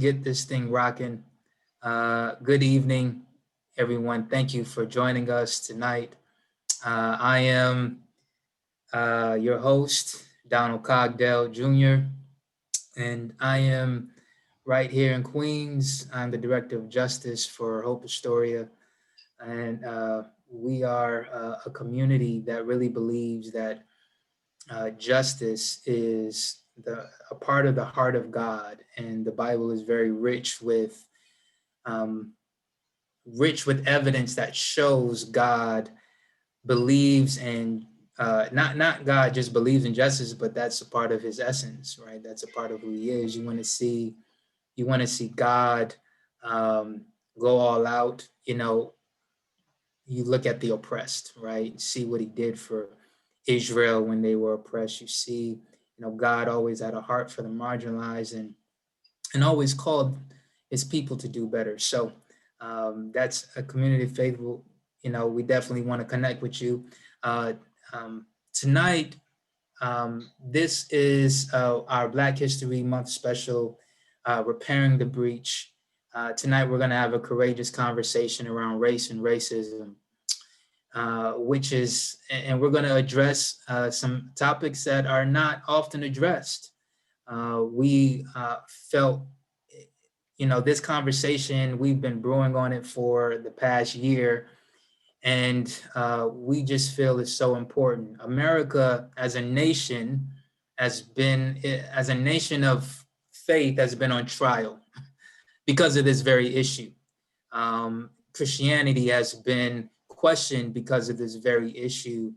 get this thing rocking. Good evening, everyone. Thank you for joining us tonight. I am your host, Donald Cogdell Jr., and I am right here in Queens. I'm the Director of Justice for Hope Astoria, and we are a community that really believes that justice is a part of the heart of God, and the Bible is very um, rich with evidence that shows God believes and not God just believes in justice, but that's a part of His essence, right? That's a part of who He is. You want to see God um, go all out. You look at the oppressed, right? See what He did for Israel when they were oppressed. You see, God always had a heart for the marginalized and always called His people to do better. So that's a community of faithful. We definitely want to connect with you. Uh, Tonight, this is our Black History Month special, Repairing the Breach. Tonight, we're going to have a courageous conversation around race and racism, and we're going to address some topics that are not often addressed. We felt, this conversation, we've been brewing on it for the past year, and we just feel it's so important. America as a nation as a nation of faith, has been on trial because of this very issue. Christianity has been questioned because of this very issue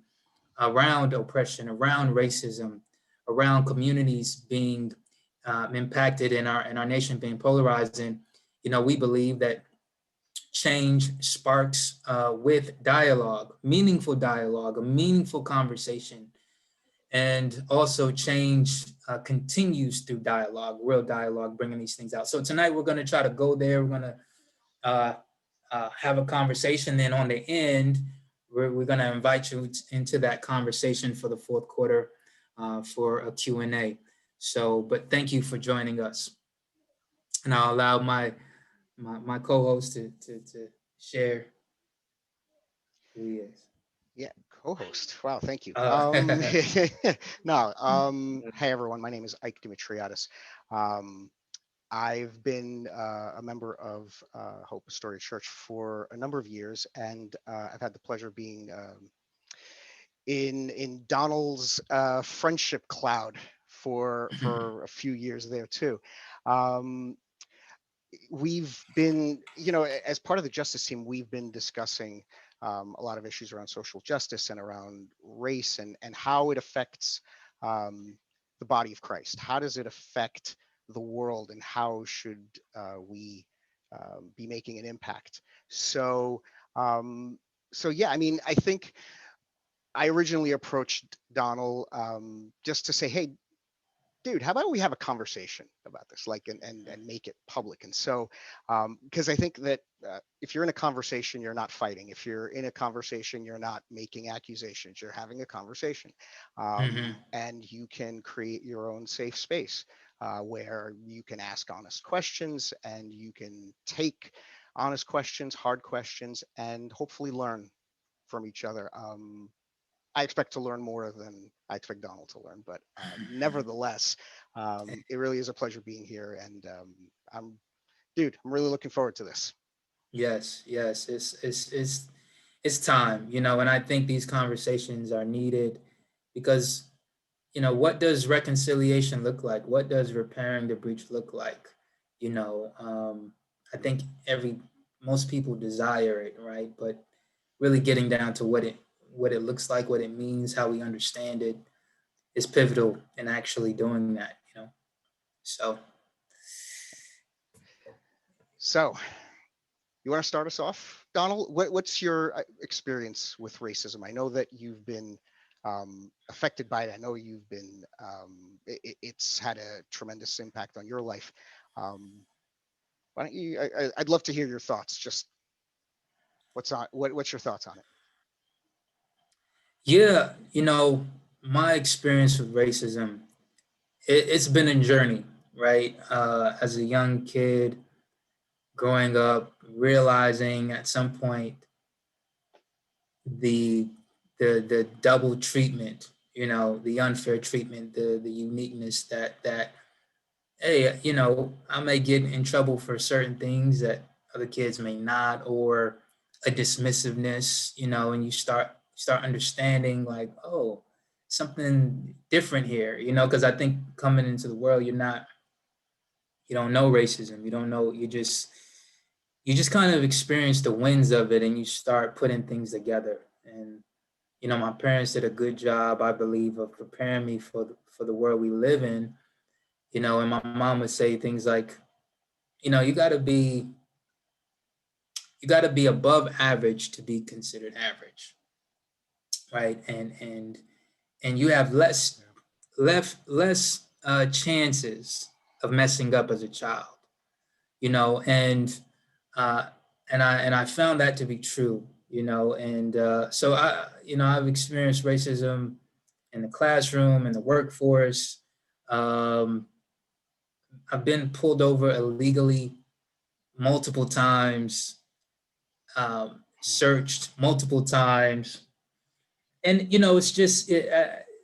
around oppression, around racism, around communities being impacted, in our nation being polarized. And we believe that change sparks with dialogue, meaningful dialogue, a meaningful conversation, and also change continues through dialogue, real dialogue, bringing these things out. So tonight we're going to try to go there. We're going to uh, have a conversation. Then on the end, we're going to invite you into that conversation for the fourth quarter for a Q&A. So, but thank you for joining us. And I'll allow my co-host to share who he is. Yeah, co-host. Wow, thank you. Uh, No, hey everyone, my name is Ike Dimitriadis. Um, I've been a member of Hope Astoria Church for a number of years, and I've had the pleasure of being in Donald's friendship cloud for a few years there too. Um, we've been, as part of the justice team, we've been discussing a lot of issues around social justice and around race and how it affects um, the body of Christ. How does it affect the world, and how should we be making an impact? So, um, so yeah, I mean, I think I originally approached Donald just to say, hey, dude, how about we have a conversation about this, like, and make it public? And so, because I think that if you're in a conversation, you're not fighting. If you're in a conversation, you're not making accusations. You're having a conversation, mhm. and you can create your own safe space where you can ask honest questions, and you can take honest questions, hard questions, and hopefully learn from each other. I expect to learn more than I expect Donald to learn, but nevertheless, it really is a pleasure being here, and dude, I'm really looking forward to this. Yes, yes, it's time, and I think these conversations are needed because, what does reconciliation look like? What does repairing the breach look like? I think every most people desire it, right? But really getting down to what it looks like, what it means, how we understand it is pivotal in actually doing that. So, So, you want to start us off, Donald? What's your experience with racism? I know that you've been affected by it. I know you've been. It's had a tremendous impact on your life. Um, why don't you? I'd love to hear your thoughts. Just what's your thoughts on it? yeah, my experience with racism, it's been a journey. right? As a young kid growing up, realizing at some point the the double treatment, the unfair treatment, the uniqueness that hey, I may get in trouble for certain things that other kids may not, or a dismissiveness, and you start understanding like, oh, something different here, because I think coming into the world, you don't know racism, you don't know, you just kind of experience the winds of it, and you start putting things together. And my parents did a good job, I believe, of preparing me for the world we live in. And my mom would say things like, you got to be above average to be considered average, right? And you have less chances of messing up as a child, and uh, and I found that to be true, and so I've experienced racism in the classroom, in the workforce. Um, I've been pulled over illegally multiple times, searched multiple times, and it's just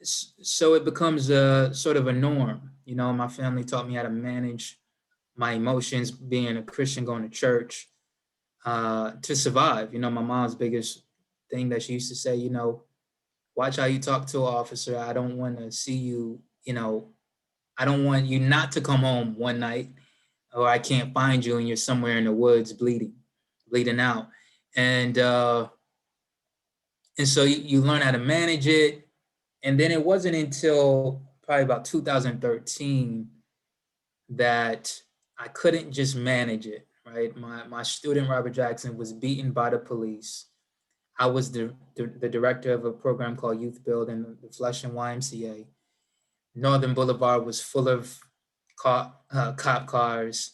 so it becomes a sort of a norm. My family taught me how to manage my emotions, being a Christian, going to church, to survive. My mom's biggest thing that she used to say, watch how you talk to an officer. I don't want to see you, I don't want you not to come home one night, or I can't find you and you're somewhere in the woods bleeding out. And so you learn how to manage it. And then it wasn't until probably about 2013 that I couldn't just manage it, right? My student, Robert Jackson, was beaten by the police. I was the director of a program called Youth Build in the Flushing YMCA. Northern Boulevard was full of cop cars,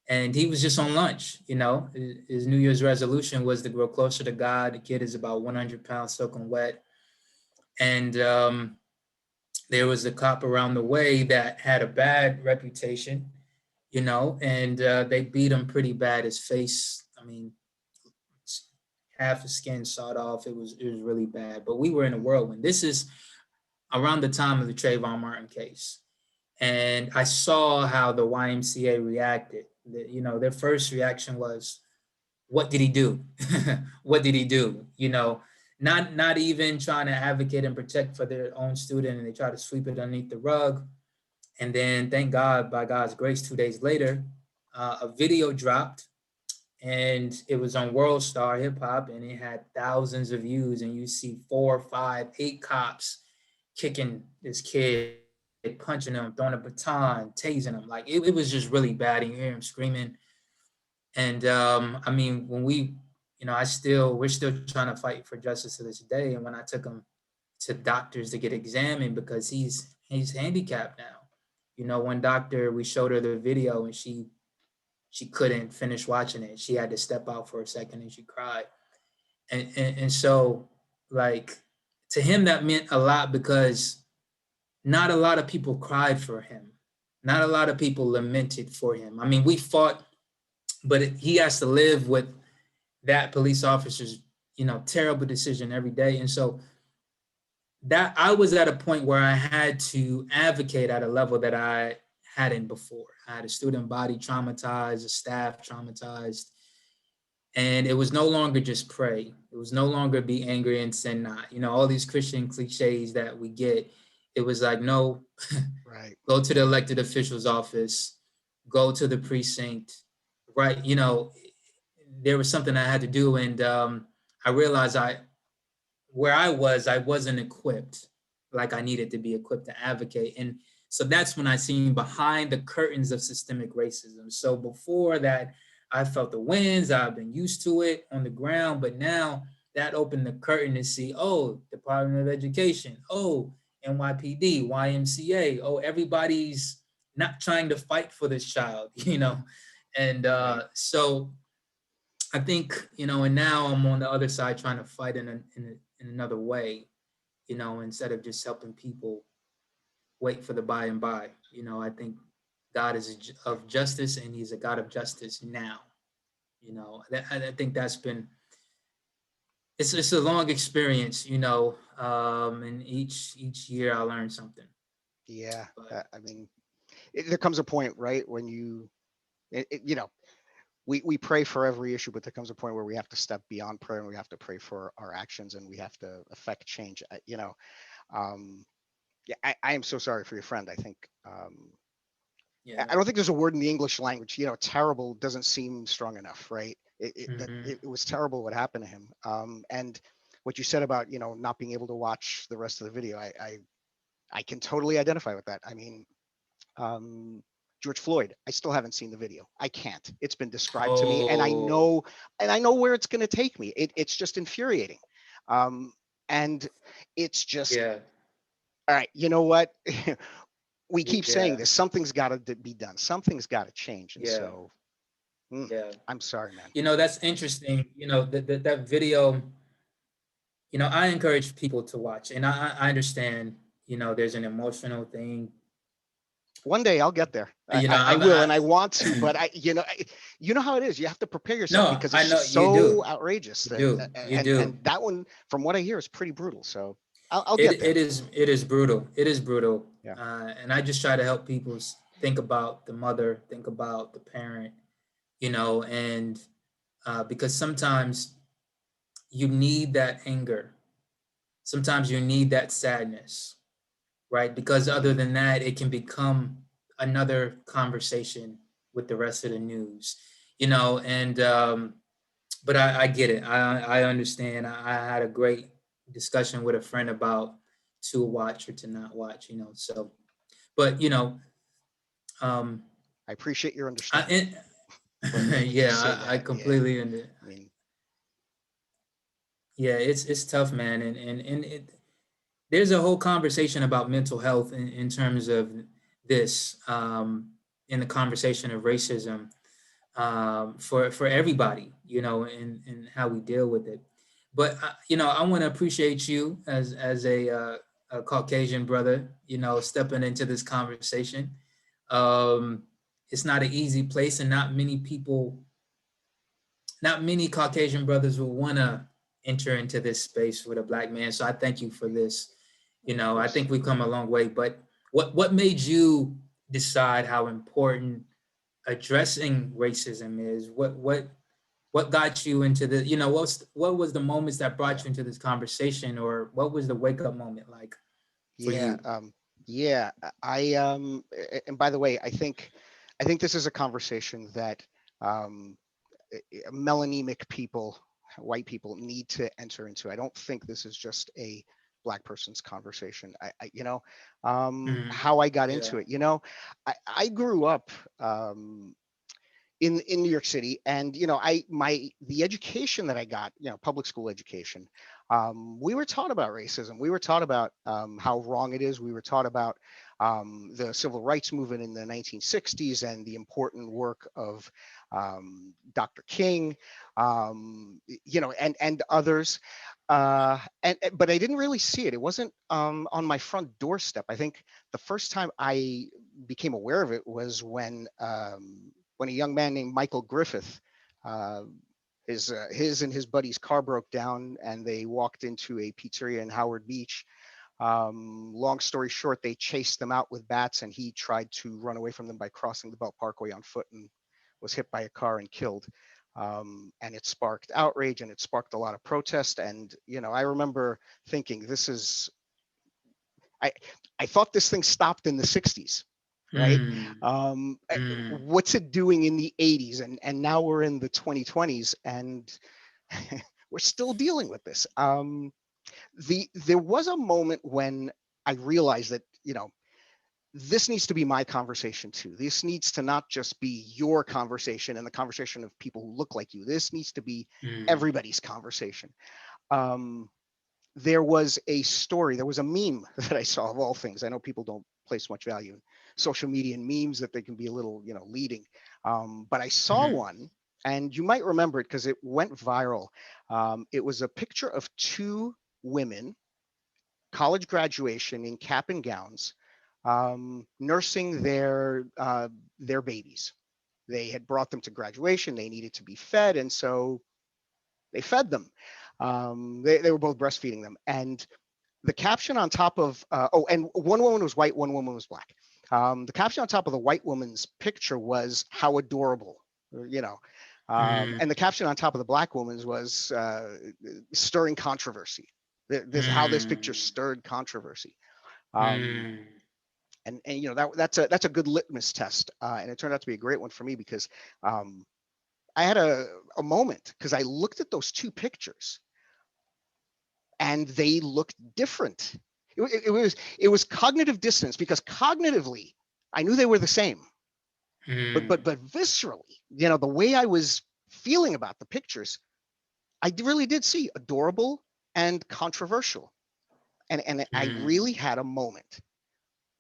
and he was just on lunch. His New Year's resolution was to grow closer to God. The kid is about 100 pounds soaking wet, and there was a cop around the way that had a bad reputation, and they beat him pretty bad. His face, I mean, half his skin sawed off. It was really bad. But we were in a whirlwind. This is around the time of the Trayvon Martin case. And I saw how the YMCA reacted. Their first reaction was, "What did he do? What did he do?" Not even trying to advocate and protect for their own student, and they try to sweep it underneath the rug. And then, thank God, by God's grace, 2 days later, a video dropped, and it was on World Star Hip Hop, and it had thousands of views. And you see 4, 5, 8 cops kicking this kid, punching him, throwing a baton, tasing him. Like it was just really bad. And you hear him screaming. And I mean, when we're still trying to fight for justice to this day. And when I took him to doctors to get examined, because he's handicapped now. One doctor, we showed her the video, and she couldn't finish watching it. She had to step out for a second, and she cried. And so, like, to him that meant a lot, because not a lot of people cried for him. Not a lot of people lamented for him. I mean, we fought, but he has to live with that police officer's, terrible decision every day. And so that I was at a point where I had to advocate at a level that I hadn't before. I had a student body traumatized, a staff traumatized, and it was no longer just pray. It was no longer be angry and sin not. All these Christian cliches that we get. It was like, no, Right. go to the elected official's office, go to the precinct, right? There was something I had to do, and I realized where I wasn't equipped like I needed to be equipped to advocate. And so that's when I seen behind the curtains of systemic racism. So before that, I felt the winds, I've been used to it on the ground, but now that opened the curtain to see, oh, Department of Education, oh, NYPD, YMCA, oh, everybody's not trying to fight for this child, And so I think, and now I'm on the other side trying to fight in another way, instead of just helping people wait for the by and by. I think God is of justice, and He's a God of justice now. I think that's been it's a long experience, and each year I learn something. Yeah, But I mean, there comes a point, right, when you know, we pray for every issue, but there comes a point where we have to step beyond prayer and we have to pray for our actions and we have to affect change. Um, yeah, I am so sorry for your friend. I think I yeah, don't think there's a word in the English language. Terrible doesn't seem strong enough, right? It was terrible what happened to him. And what you said about not being able to watch the rest of the video, I can totally identify with that. I mean, um, George Floyd, I still haven't seen the video. I can't. It's been described to me, oh and I know where it's going to take me. It's just infuriating, um, and it's just yeah, all right. You know what? We keep saying yeah, this. Something's got to be done. Something's got to change, and yeah, so yeah. I'm sorry, man. That's interesting. That video. I encourage people to watch, and I understand. There's an emotional thing. One day I'll get there. You know, I I'm. will, and I want to, but you know how it is. You have to prepare yourself No, because I it's know just you do. so outrageous You that, do. You and do. that one, from what I hear, is pretty brutal. So I'll It get there. it is it is brutal. It is brutal. Yeah. And I just try to help people think about the mother, think about the parent, and because sometimes you need that anger. Sometimes you need that sadness, right? Because other Hmm. than that, it can become another conversation with the rest of the news, and but I get it. I understand. I had a great discussion with a friend about to watch or to not watch, so but um I appreciate your I understanding. Let me just say yeah, I that. Yeah. completely under I mean, yeah, it's tough, man, and there's a whole conversation about mental health in terms of this in the conversation of racism for everybody, and how we deal with it. But I want to appreciate you as a Caucasian brother, stepping into this conversation. Um, it's not an easy place, and not many Caucasian brothers will want to enter into this space with a black man. So I thank you for this. of I course. think we've come a long way. But what made you decide how important addressing racism is? What got you into the what was the moments that brought Yeah. you into this conversation, or what was the wake up moment like for Yeah. you? Yeah. And by the way, I think this is a conversation that um, melanemic people, white people, need to enter into. I don't think this is just a black person's conversation. Mhm. How I got Yeah. into it. I grew up um, in New York City, and the education that I got, public school education, we were taught about racism. We were taught about how wrong it is. We were taught about the civil rights movement in the 1960s and the important work of Dr. King, and others. But I didn't really see it. It wasn't on my front doorstep. I think the first time I became aware of it was when a young man named Michael Griffith, uh, his and his buddy's car broke down, and they walked into a pizzeria in Howard Beach. Long story short, they chased them out with bats, and he tried to run away from them by crossing the Belt Parkway on foot and was hit by a car and killed. And it sparked outrage, and it sparked a lot of protest. And I remember thinking, this is I I thought this thing stopped in the 60s, right? Mm, mm, What's it doing in the 80s? And now we're in the 2020s, and we're still dealing with this. There was a moment when I realized that this needs to be my conversation too. This needs to not just be your conversation and the conversation of people who look like you. This needs to be mm, everybody's conversation. Um, there was a story, there was a meme that I saw, of all things. I know people don't place much value in social media and memes, that they can be a little, leading. But I saw mhm, one, and you might remember it because it went viral. It was a picture of two women, college graduation, in cap and gowns, nursing their babies. They had brought them to graduation. They needed to be fed, and so they fed them. They were both breastfeeding them, and the caption on top of and one woman was white, one woman was black. The caption on top of the white woman's picture was "How adorable," you know, Mm, and the caption on top of the black woman's was "Stirring controversy." This how this picture mm, stirred controversy. Um, mm, and that's a good litmus test, and it turned out to be a great one for me because um, I had a moment because I looked at those two pictures and they looked different. It was cognitive dissonance because cognitively I knew they were the same, mm, but viscerally, the way I was feeling about the pictures, I really did see adorable and controversial, and I mm, really had a moment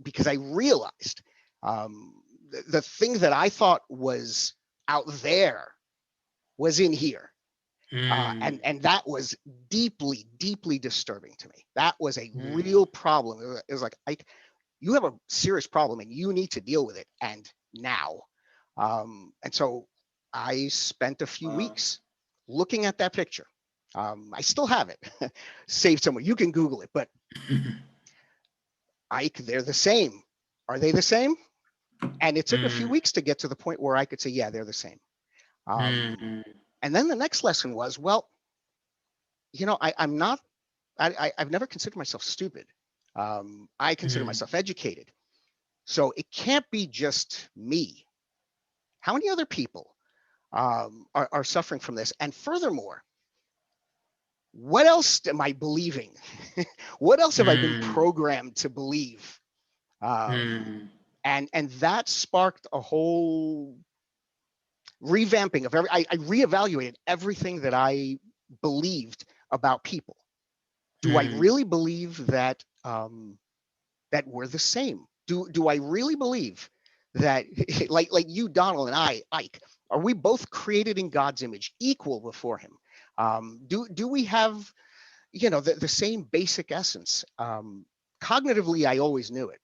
because I realized the thing that I thought was out there was in here. mm, And that was deeply, deeply disturbing to me. That was a mm. real problem. It was like, you have a serious problem and you need to deal with it. And now, and so I spent a few Wow. weeks looking at that picture. I still have it saved somewhere. You can Google it, but Ike, they're the same. Are they the same? And it took a few Mm, weeks to get to the point where I could say, yeah, they're the same. Um, mm, and then the next lesson was, well, I'm not, I've never considered myself stupid. I consider mm, myself educated. So it can't be just me. How many other people are suffering from this? And furthermore, what else am I believing? What else have I been mm, programmed to believe? Um, mm, and that sparked a whole revamping of I reevaluated everything that I believed about people. Do I mm, really believe that we're the same? Do I really believe that like you, Donald, and I, Ike, are we both created in God's image, equal before Him? Do we have the same basic essence? Cognitively, I always knew it,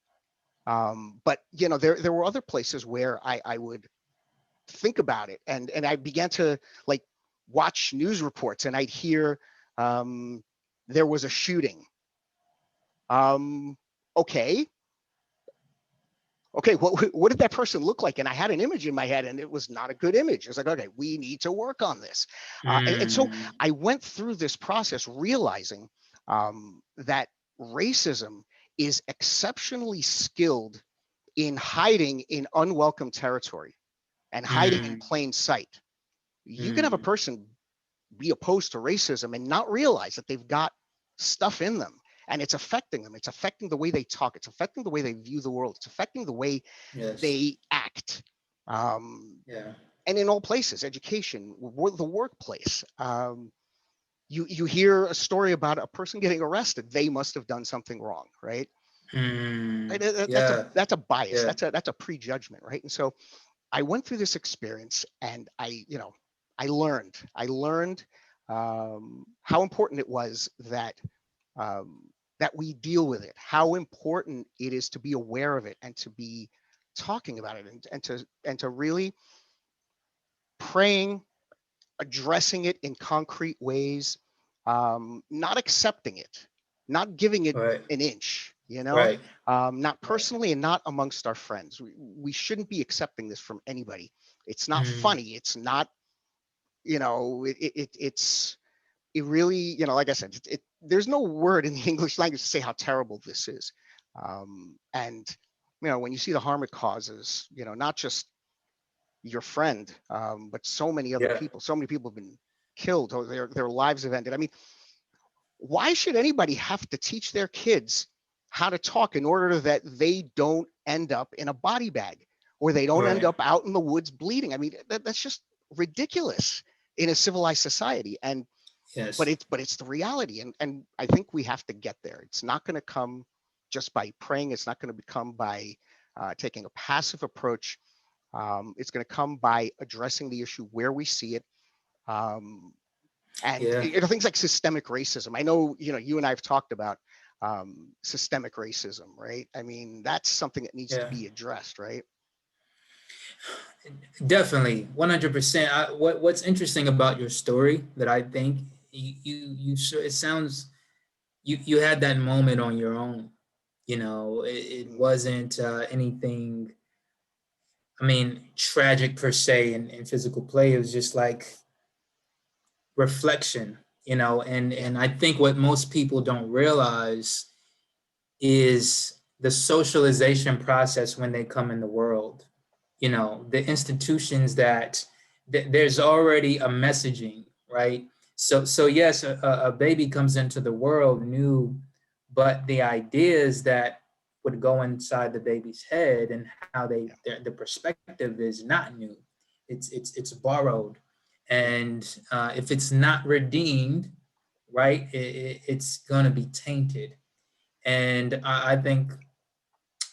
but there were other places where I would think about it, and I began to like watch news reports, and I'd hear there was a shooting. Um, okay, okay, what did that person look like? And I had an image in my head, and it was not a good image. It's like, okay, we need to work on this. And so mm, I went through this process realizing that racism is exceptionally skilled in hiding in unwelcome territory and hiding in mm, plain sight. You can have a mm. person be opposed to racism and not realize that they've got stuff in them, and it's affecting them. It's affecting the way they talk. It's affecting the way they view the world. It's affecting the way Yes. they act. Um, Yeah. and in all places, education, the workplace. You hear a story about a person getting arrested. They must have done something wrong, right? Mm, Right? yeah. That's a bias. Yeah. That's a prejudgment, right? And so I went through this experience, and I learned how important it was um, that we deal with it, how important it is to be aware of it and to be talking about it, and to really praying, addressing it in concrete ways, not accepting it, not giving it Right. an inch, Right. not Right. personally and not amongst our friends. We shouldn't be accepting this from anybody. It's not Mm, funny. It's not, it really, like I said, there's no word in the English language to say how terrible this is. And, when you see the harm it causes, not just your friend, but so many other yeah. people. So many people have been killed or their lives have ended. I mean, why should anybody have to teach their kids how to talk in order that they don't end up in a body bag or they don't end Right. up out in the woods bleeding? I mean, that's just ridiculous in a civilized society. And but Yes. it's the reality, and I think we have to get there. It's not going to come just by praying. It's not going to come by taking a passive approach. It's going to come by addressing the issue where we see it. Um, and Yeah. things like systemic racism. I know, you and I have talked about. systemic racism, right? I mean, that's something that needs to Yeah, be addressed, right? definitely, 100%. What's interesting about your story that I think it sounds you had that moment on your own. It Mm, wasn't anything, I mean, tragic per se in physical play. It was just like reflection, and yeah, I think what most people don't realize is the socialization process when they come in the world. The institutions there's already a messaging, right? So yes, a baby comes into the world new, but the ideas that would go inside the baby's head and how yeah, the perspective is not new. It's borrowed, yeah, and if it's not redeemed, right, it's gonna be tainted. And I think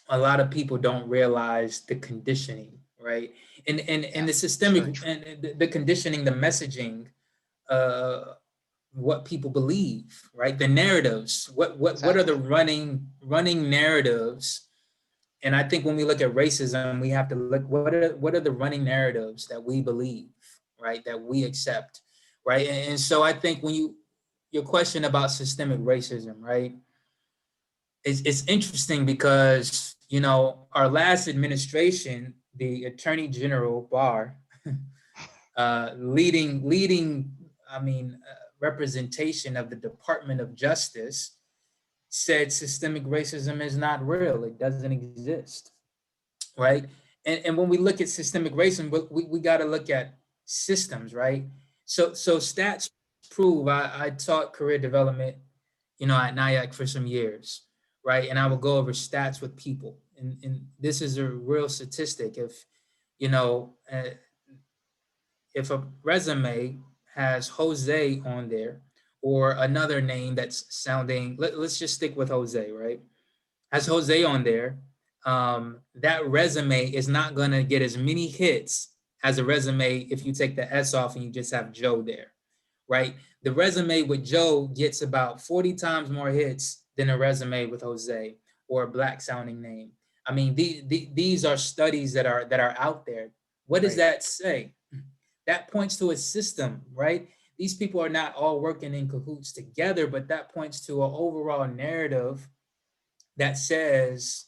a lot of people don't realize the conditioning, right? And yeah. the It's systemic very true. and the conditioning, the messaging, uh, what people believe, right? The narratives. What are the Exactly. running narratives? And I think when we look at racism, we have to look what are the running narratives that we believe, right? That we accept, right? And so I think when your question about systemic racism, right? It's interesting because our last administration, the Attorney General Barr, leading, I mean, representation of the Department of Justice, said systemic racism is not real. It doesn't exist, right? And when we look at systemic racism, we got to look at systems, right? So stats prove. I taught career development, at NIAC for some years, right? And I Mhm. would go over stats with people, and this is a real statistic. You know, uh, if a resume has Jose on there or another name that's sounding, let's just stick with Jose, right? Has Jose on there, that resume is not going to get as many hits as a resume if you take the S off and you just have Joe there, right? The resume with Joe gets about 40 times more hits than a resume with Jose or a black sounding name. I mean, these are studies that are out there. What does Right. that say? That points to a system, right? These people are not all working in cahoots together, but that points to an overall narrative that says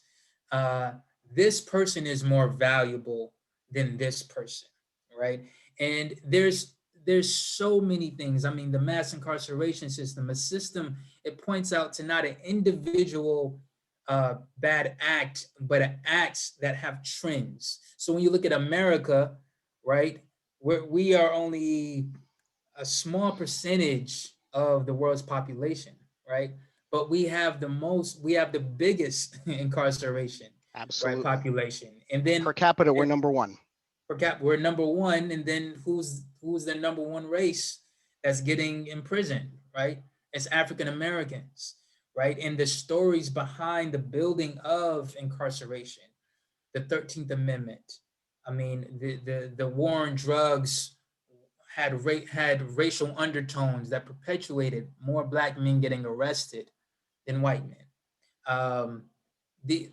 uh, this person is more valuable than this person, right? And there's so many things. I mean, the mass incarceration system, a system, it points out to not an individual bad act, but acts that have trends. So when you look at America, right, we are only a small percentage of the world's population, right? But we have the biggest incarceration, right, Absolutely. population. And then Per capita, we're it, number one. per cap, we're number one. And then who's the number one race that's getting imprisoned, right? It's African Americans, right? And the stories behind the building of incarceration, the 13th Amendment. I mean, the war on drugs had racial undertones that perpetuated more black men getting arrested than white men. Um, the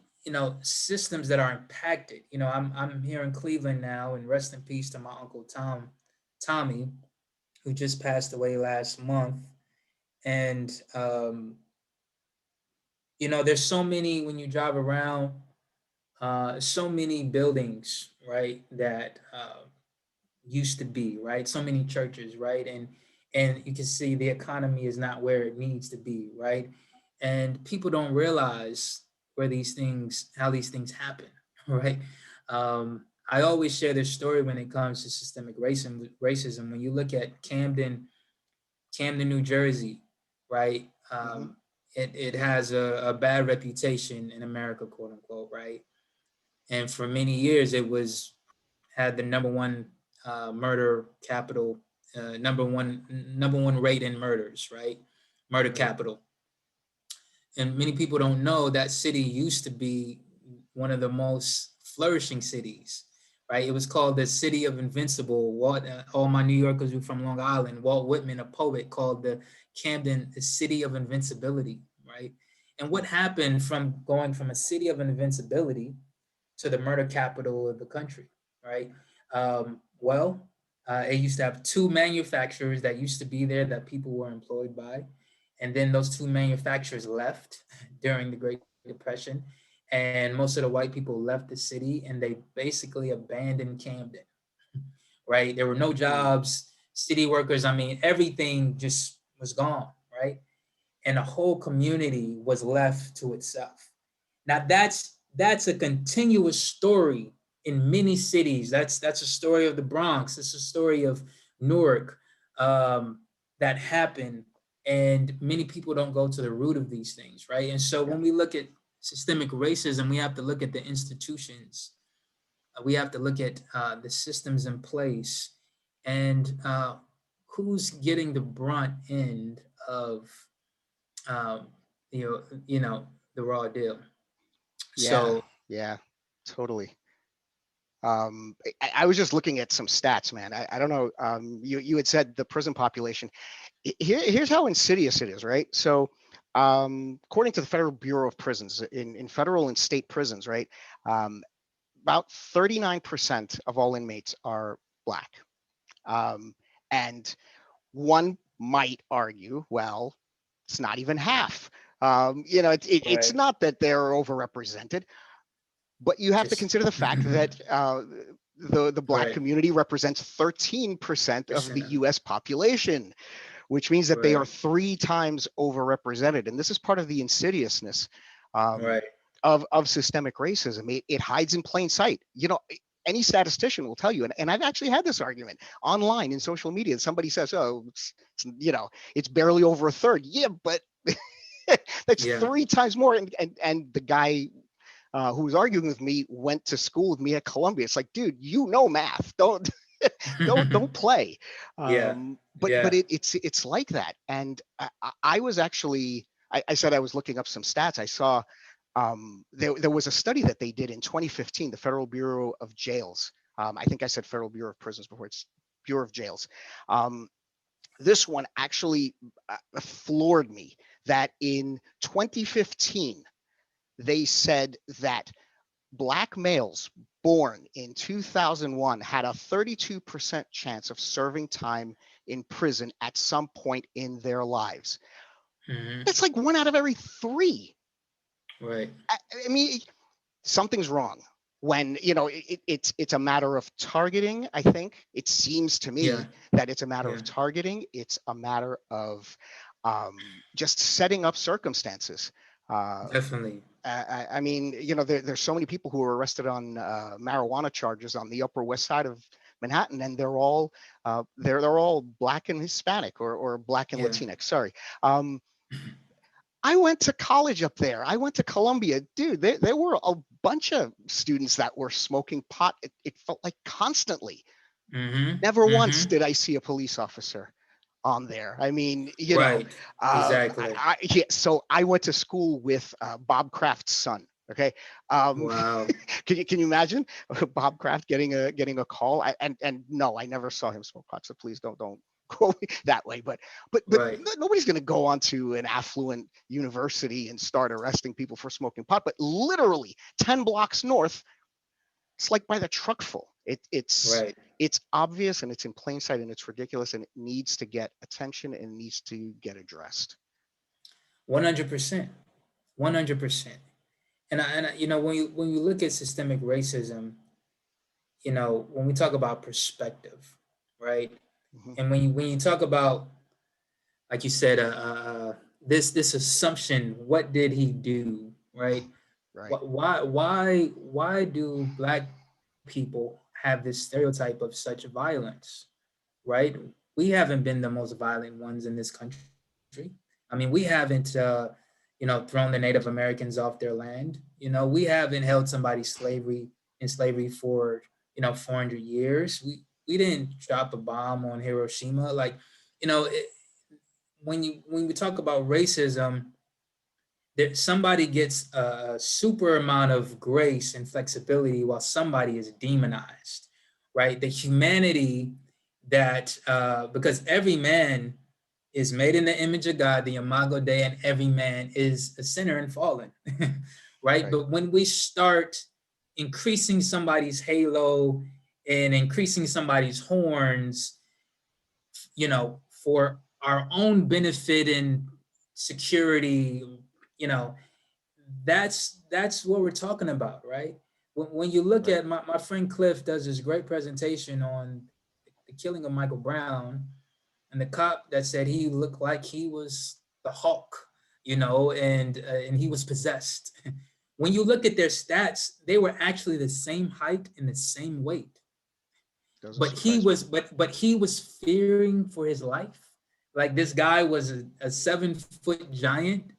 systems that are impacted. I'm here in Cleveland now, and rest in peace to my uncle Tommy, who just passed away last month. And there's so many when you drive around, so many buildings, right, that used to be, right? So many churches, right? And you can see the economy is not where it needs to be, right? And people don't realize how these things happen, right? I always share this story when it comes to systemic racism. When you look at Camden, New Jersey, right? Hmm. It has a bad reputation in America, quote unquote, right? And for many years, it was had the number one murder capital, number one rate in murders, right? Murder Right. capital. And many people don't know that city used to be one of the most flourishing cities, right? It was called the City of Invincible. All my New Yorkers who from Long Island, Walt Whitman, a poet, called the Camden the City of Invincibility, right? And what happened from going from a city of invincibility to the murder capital of the country, right? Well, it used to have two manufacturers that used to be there that people were employed by. And then those two manufacturers left during the Great Depression. And most of the white people left the city and they basically abandoned Camden, right? There were no Mm. jobs, city workers, I mean, everything just was gone, right? And the whole community was left to itself. Now that's a continuous story in many cities. That's a story of the Bronx. It's a story of Newark, that happened, and many people don't go to the root of these things, right? And so Yeah. when we look at systemic racism, we have to look at the institutions. We have to look at the systems in place, and who's getting the brunt end of um, the raw deal. Yeah. So Yeah. Totally. I was just looking at some stats, man. I don't know. You had said the prison population. Here's how insidious it is, right? So, according to the Federal Bureau of Prisons, in federal and state prisons, right, um, about 39% of all inmates are Black. Um, and one might argue, well, it's not even half. It's right, not that they're overrepresented, but you have to just consider the fact that the Black right, community represents 13% of the percent, U.S. population, which means that they are right, 3 times overrepresented. And this is part of the insidiousness um, right, of systemic racism. It hides in plain sight. Any statistician will tell you, and I've actually had this argument online in social media. Somebody says, "Oh, it's barely over a third." Yeah, but that's yeah, 3 times more. And the guy who was arguing with me went to school with me at Columbia. It's like, dude, math. Don't play. yeah, But yeah, it's like that. And I was actually, I said I was looking up some stats. I saw there was a study that they did in 2015, the Federal Bureau of Jails. I think I said Federal Bureau of Prisons before. It's Bureau of Jails. This one actually floored me that in 2015, they said that Black males born in 2001 had a 32% chance of serving time in prison at some point in their lives. hmm, That's like 1 out of every 3. right, I mean, something's wrong when it's a matter of targeting. I think it seems to yeah, me that it's a matter yeah, of targeting. It's a matter of just setting up circumstances. uh, definitely, I mean, there's so many people who were arrested on marijuana charges on the Upper West Side of Manhattan, and they're all Black and Hispanic, or Black and yeah, Latinx. Sorry. Um, I went to college up there. I went to Columbia. Dude, there were a bunch of students that were smoking pot. It felt like constantly. hmm, Never once hmm, did I see a police officer on there. I mean, right, exactly, so I went to school with Bob Kraft's son. Okay. Um, wow, can you imagine Bob Kraft getting a call? And no, I never saw him smoke pot. So please don't go that way. But right, nobody's going to go onto an affluent university and start arresting people for smoking pot. But literally 10 blocks north, it's like by the truckful. right, It's obvious, and it's in plain sight, and it's ridiculous, and it needs to get attention and needs to get addressed. 100%, 100%. When you look at systemic racism, when we talk about perspective, right? Hmm. And when you talk about, like you said, this assumption, what did he do, right? Right. Why do Black people have this stereotype of such violence, right? We haven't been the most violent ones in this country. I mean, we haven't, thrown the Native Americans off their land. We haven't held somebody in slavery for 400 years. We didn't drop a bomb on Hiroshima. Like, you know, it, when we talk about racism, that somebody gets a super amount of grace and flexibility while somebody is demonized, right? The humanity that because every man is made in the image of God, the imago Dei, and every man is a sinner and fallen, right? Right. But when we start increasing somebody's halo and increasing somebody's horns, for our own benefit and security, you know, that's what we're talking about, right? When you look Right. at my friend Cliff does this great presentation on the killing of Michael Brown, and the cop that said he looked like he was the Hulk, and he was possessed. When you look at their stats, they were actually the same height and the same weight, Doesn't but he surprise me. was but he was fearing for his life. Like, this guy was a 7-foot giant,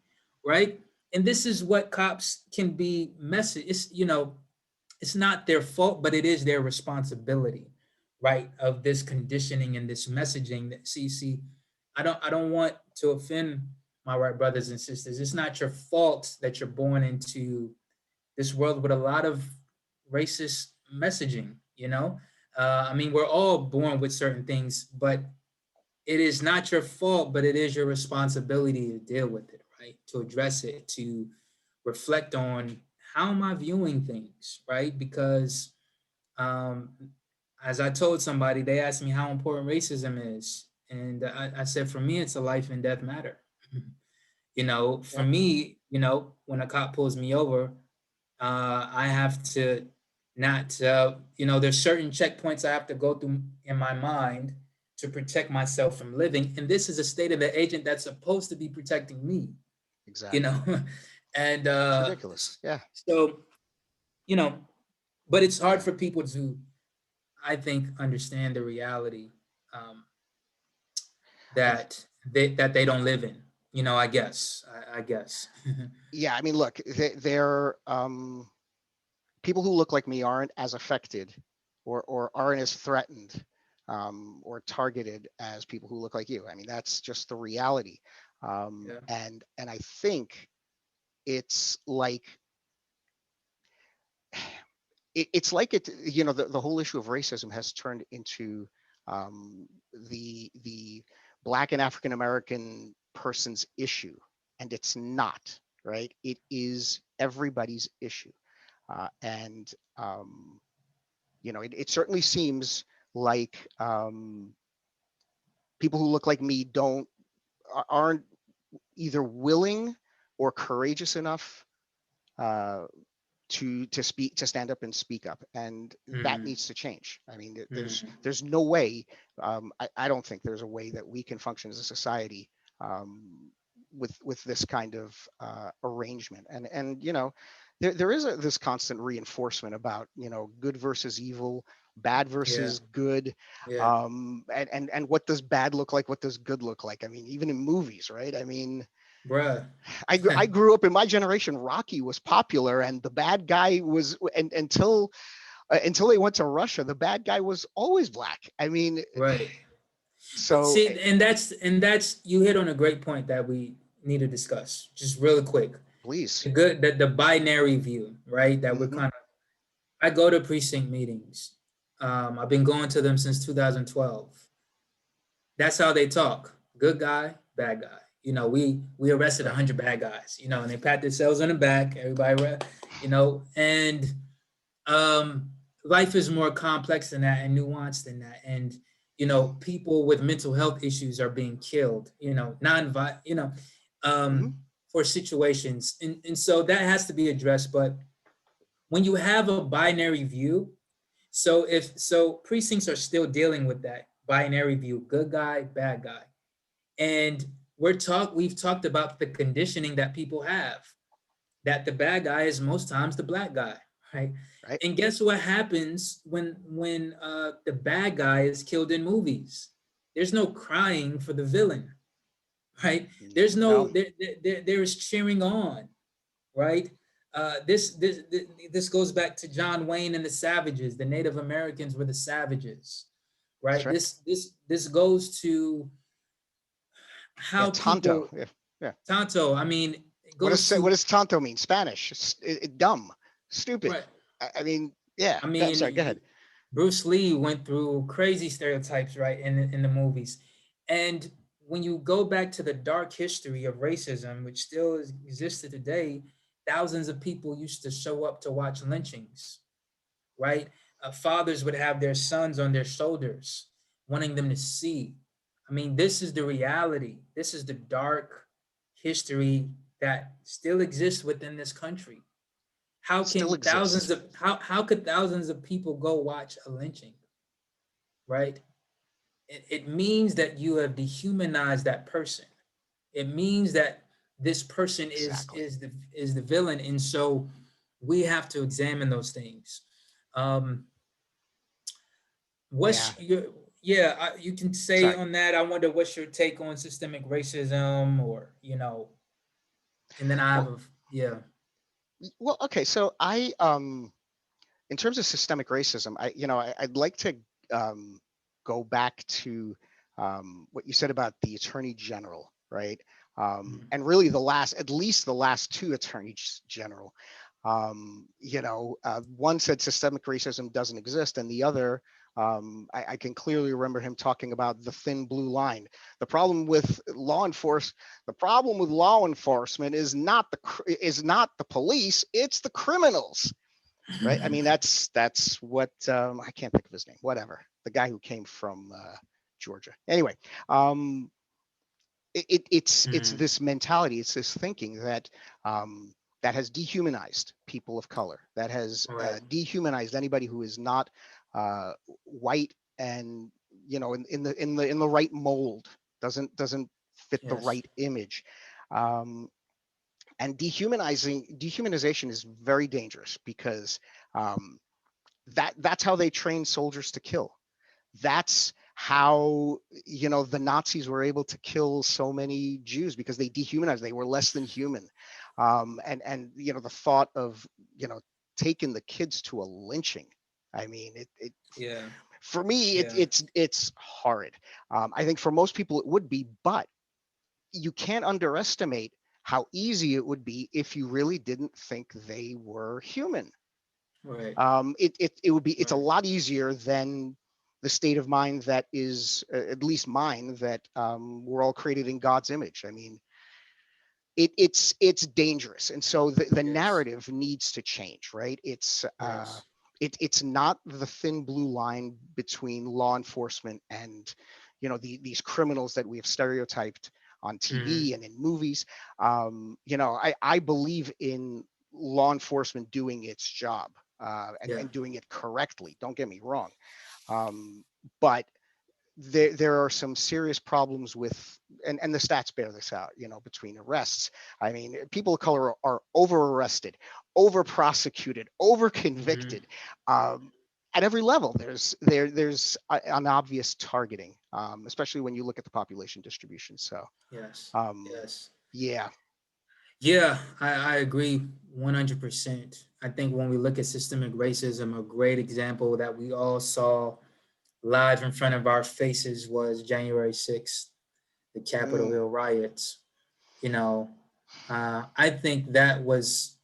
right? And this is what cops can be messy. It's not their fault, but it is their responsibility, right? Of this conditioning and this messaging that see, I don't want to offend my white brothers and sisters. It's not your fault that you're born into this world with a lot of racist messaging, I mean, we're all born with certain things, but it is not your fault, but it is your responsibility to deal with it, right? To address it, to reflect on how am I viewing things, right? Because um, as I told somebody, they asked me how important racism is. And I said, for me, it's a life and death matter. For Yeah. me, when a cop pulls me over, I have to not, there's certain checkpoints I have to go through in my mind to protect myself from living. And this is a state of the agent that's supposed to be protecting me, you know? Exactly. And It's ridiculous. Yeah. so, you know, but it's hard for people to, I think, understand the reality um, I, that they don't live in, I guess. yeah. I mean, look, they're people who look like me aren't as affected or aren't as threatened or targeted as people who look like you. I mean, that's just the reality. Yeah. And I think it's like it's like the whole issue of racism has turned into the Black and African American person's issue, and it's not, right. It is everybody's issue, and it certainly seems like people who look like me aren't either willing or courageous enough uh, to stand up and speak up, and that Mhm. needs to change. I mean, Mhm. there's no way. I don't think there's a way that we can function as a society with this kind of arrangement. And there is this constant reinforcement about good versus evil, bad Yeah. versus good, Yeah. and what does bad look like, what does good look like. I mean, even in movies, right? I mean, Bruh. I grew up in my generation. Rocky was popular, and the bad guy was, and until they went to Russia, the bad guy was always black. I mean, Right. so See, and that's you hit on a great point that we need to discuss just really quick. please. The binary view, right? That we're Hmm. kind of I go to precinct meetings. I've been going to them since 2012. That's how they talk. Good guy, bad guy. We arrested Right. 100 bad guys, and they pat themselves on the back. Everybody, and um, life is more complex than that and nuanced than that. And people with mental health issues are being killed. Hmm. Um, for situations, and so that has to be addressed. But when you have a binary view, so precincts are still dealing with that binary view, good guy, bad guy. And we've talked about the conditioning that people have, that the bad guy is most times the black guy, right? Right. And guess what happens when the bad guy is killed in movies? There's no crying for the villain, right? There's no No. there is cheering on, right? This goes back to John Wayne and the Savages. The Native Americans were the savages, That's right? right. This goes to Yeah. how Tonto. people Yeah. Yeah. Tanto. I mean, it goes What to does Tonto mean? Spanish. Dumb. Stupid. right. I mean, yeah. I I'm sorry. Go mean, ahead. Bruce Lee went through crazy stereotypes, right, in the movies, and when you go back to the dark history of racism, which still existed today, thousands of people used to show up to watch lynchings, right? Fathers would have their sons on their shoulders, wanting them to see. I mean, this is the reality. This is the dark history that still exists within this country. How Still can exists. how could thousands of people go watch a lynching, right? It means that you have dehumanized that person. It means that this person Exactly. is the villain, and so we have to examine those things. Um, Yeah. what's your yeah? You can say Sorry. on that. I wonder what's your take on systemic racism, or and then I have Well, yeah. well, okay. So in terms of systemic racism, I'd like to um, go back to what you said about the attorney general, right? Mhm. And really at least the last two attorneys general. One said systemic racism doesn't exist, and the other, I can clearly remember him talking about the thin blue line. The problem with the problem with law enforcement is not the police, it's the criminals, right? I mean, that's what I can't think of his name. Whatever, the guy who came from Georgia. Anyway, um, it's Mhm. this mentality, it's this thinking um, that has dehumanized people of color, that has Right. dehumanized anybody who is not white and in the right mold, doesn't fit the Yes. right image. Um, and dehumanization is very dangerous because um, that's how they train soldiers to kill. That's how the Nazis were able to kill so many Jews, because they dehumanized. They were less than human, and the thought of you know taking the kids to a lynching. I mean, it Yeah. for me Yeah. it's horrid. I think for most people it would be, but you can't underestimate how easy it would be if you really didn't think they were human. Right. It would be, it's a Right. lot easier than the state of mind that is, at least mine, that we're all created in God's image. I mean, it's dangerous, and so the Yes. narrative needs to change, right? Yes. It's not the thin blue line between law enforcement and these criminals that we have stereotyped on Hmm. TV and in movies. I believe in law enforcement doing its job, Yeah. and doing it correctly. Don't get me wrong, um, but there are some serious problems with, and the stats bear this out, between arrests. I mean, people of color are over arrested, over prosecuted, over Hmm. convicted, at every level. An obvious targeting, especially when you look at the population distribution. So Yes. um, Yes. yeah. Yeah, I agree 100%. I think when we look at systemic racism, a great example that we all saw live in front of our faces was January 6th, the Capitol Mm, Hill riots. You know, I think that was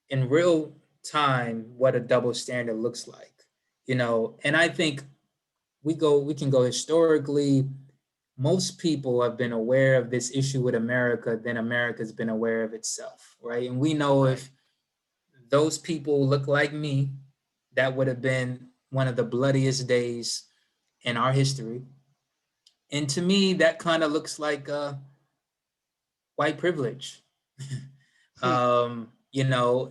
in real time what a double standard looks like. And I think we can go historically. Most people have been aware of this issue with America than America's been aware of itself, right? And we know right. if those people look like me, that would have been one of the bloodiest days in our history. And to me, that kind of looks like white privilege. Hmm.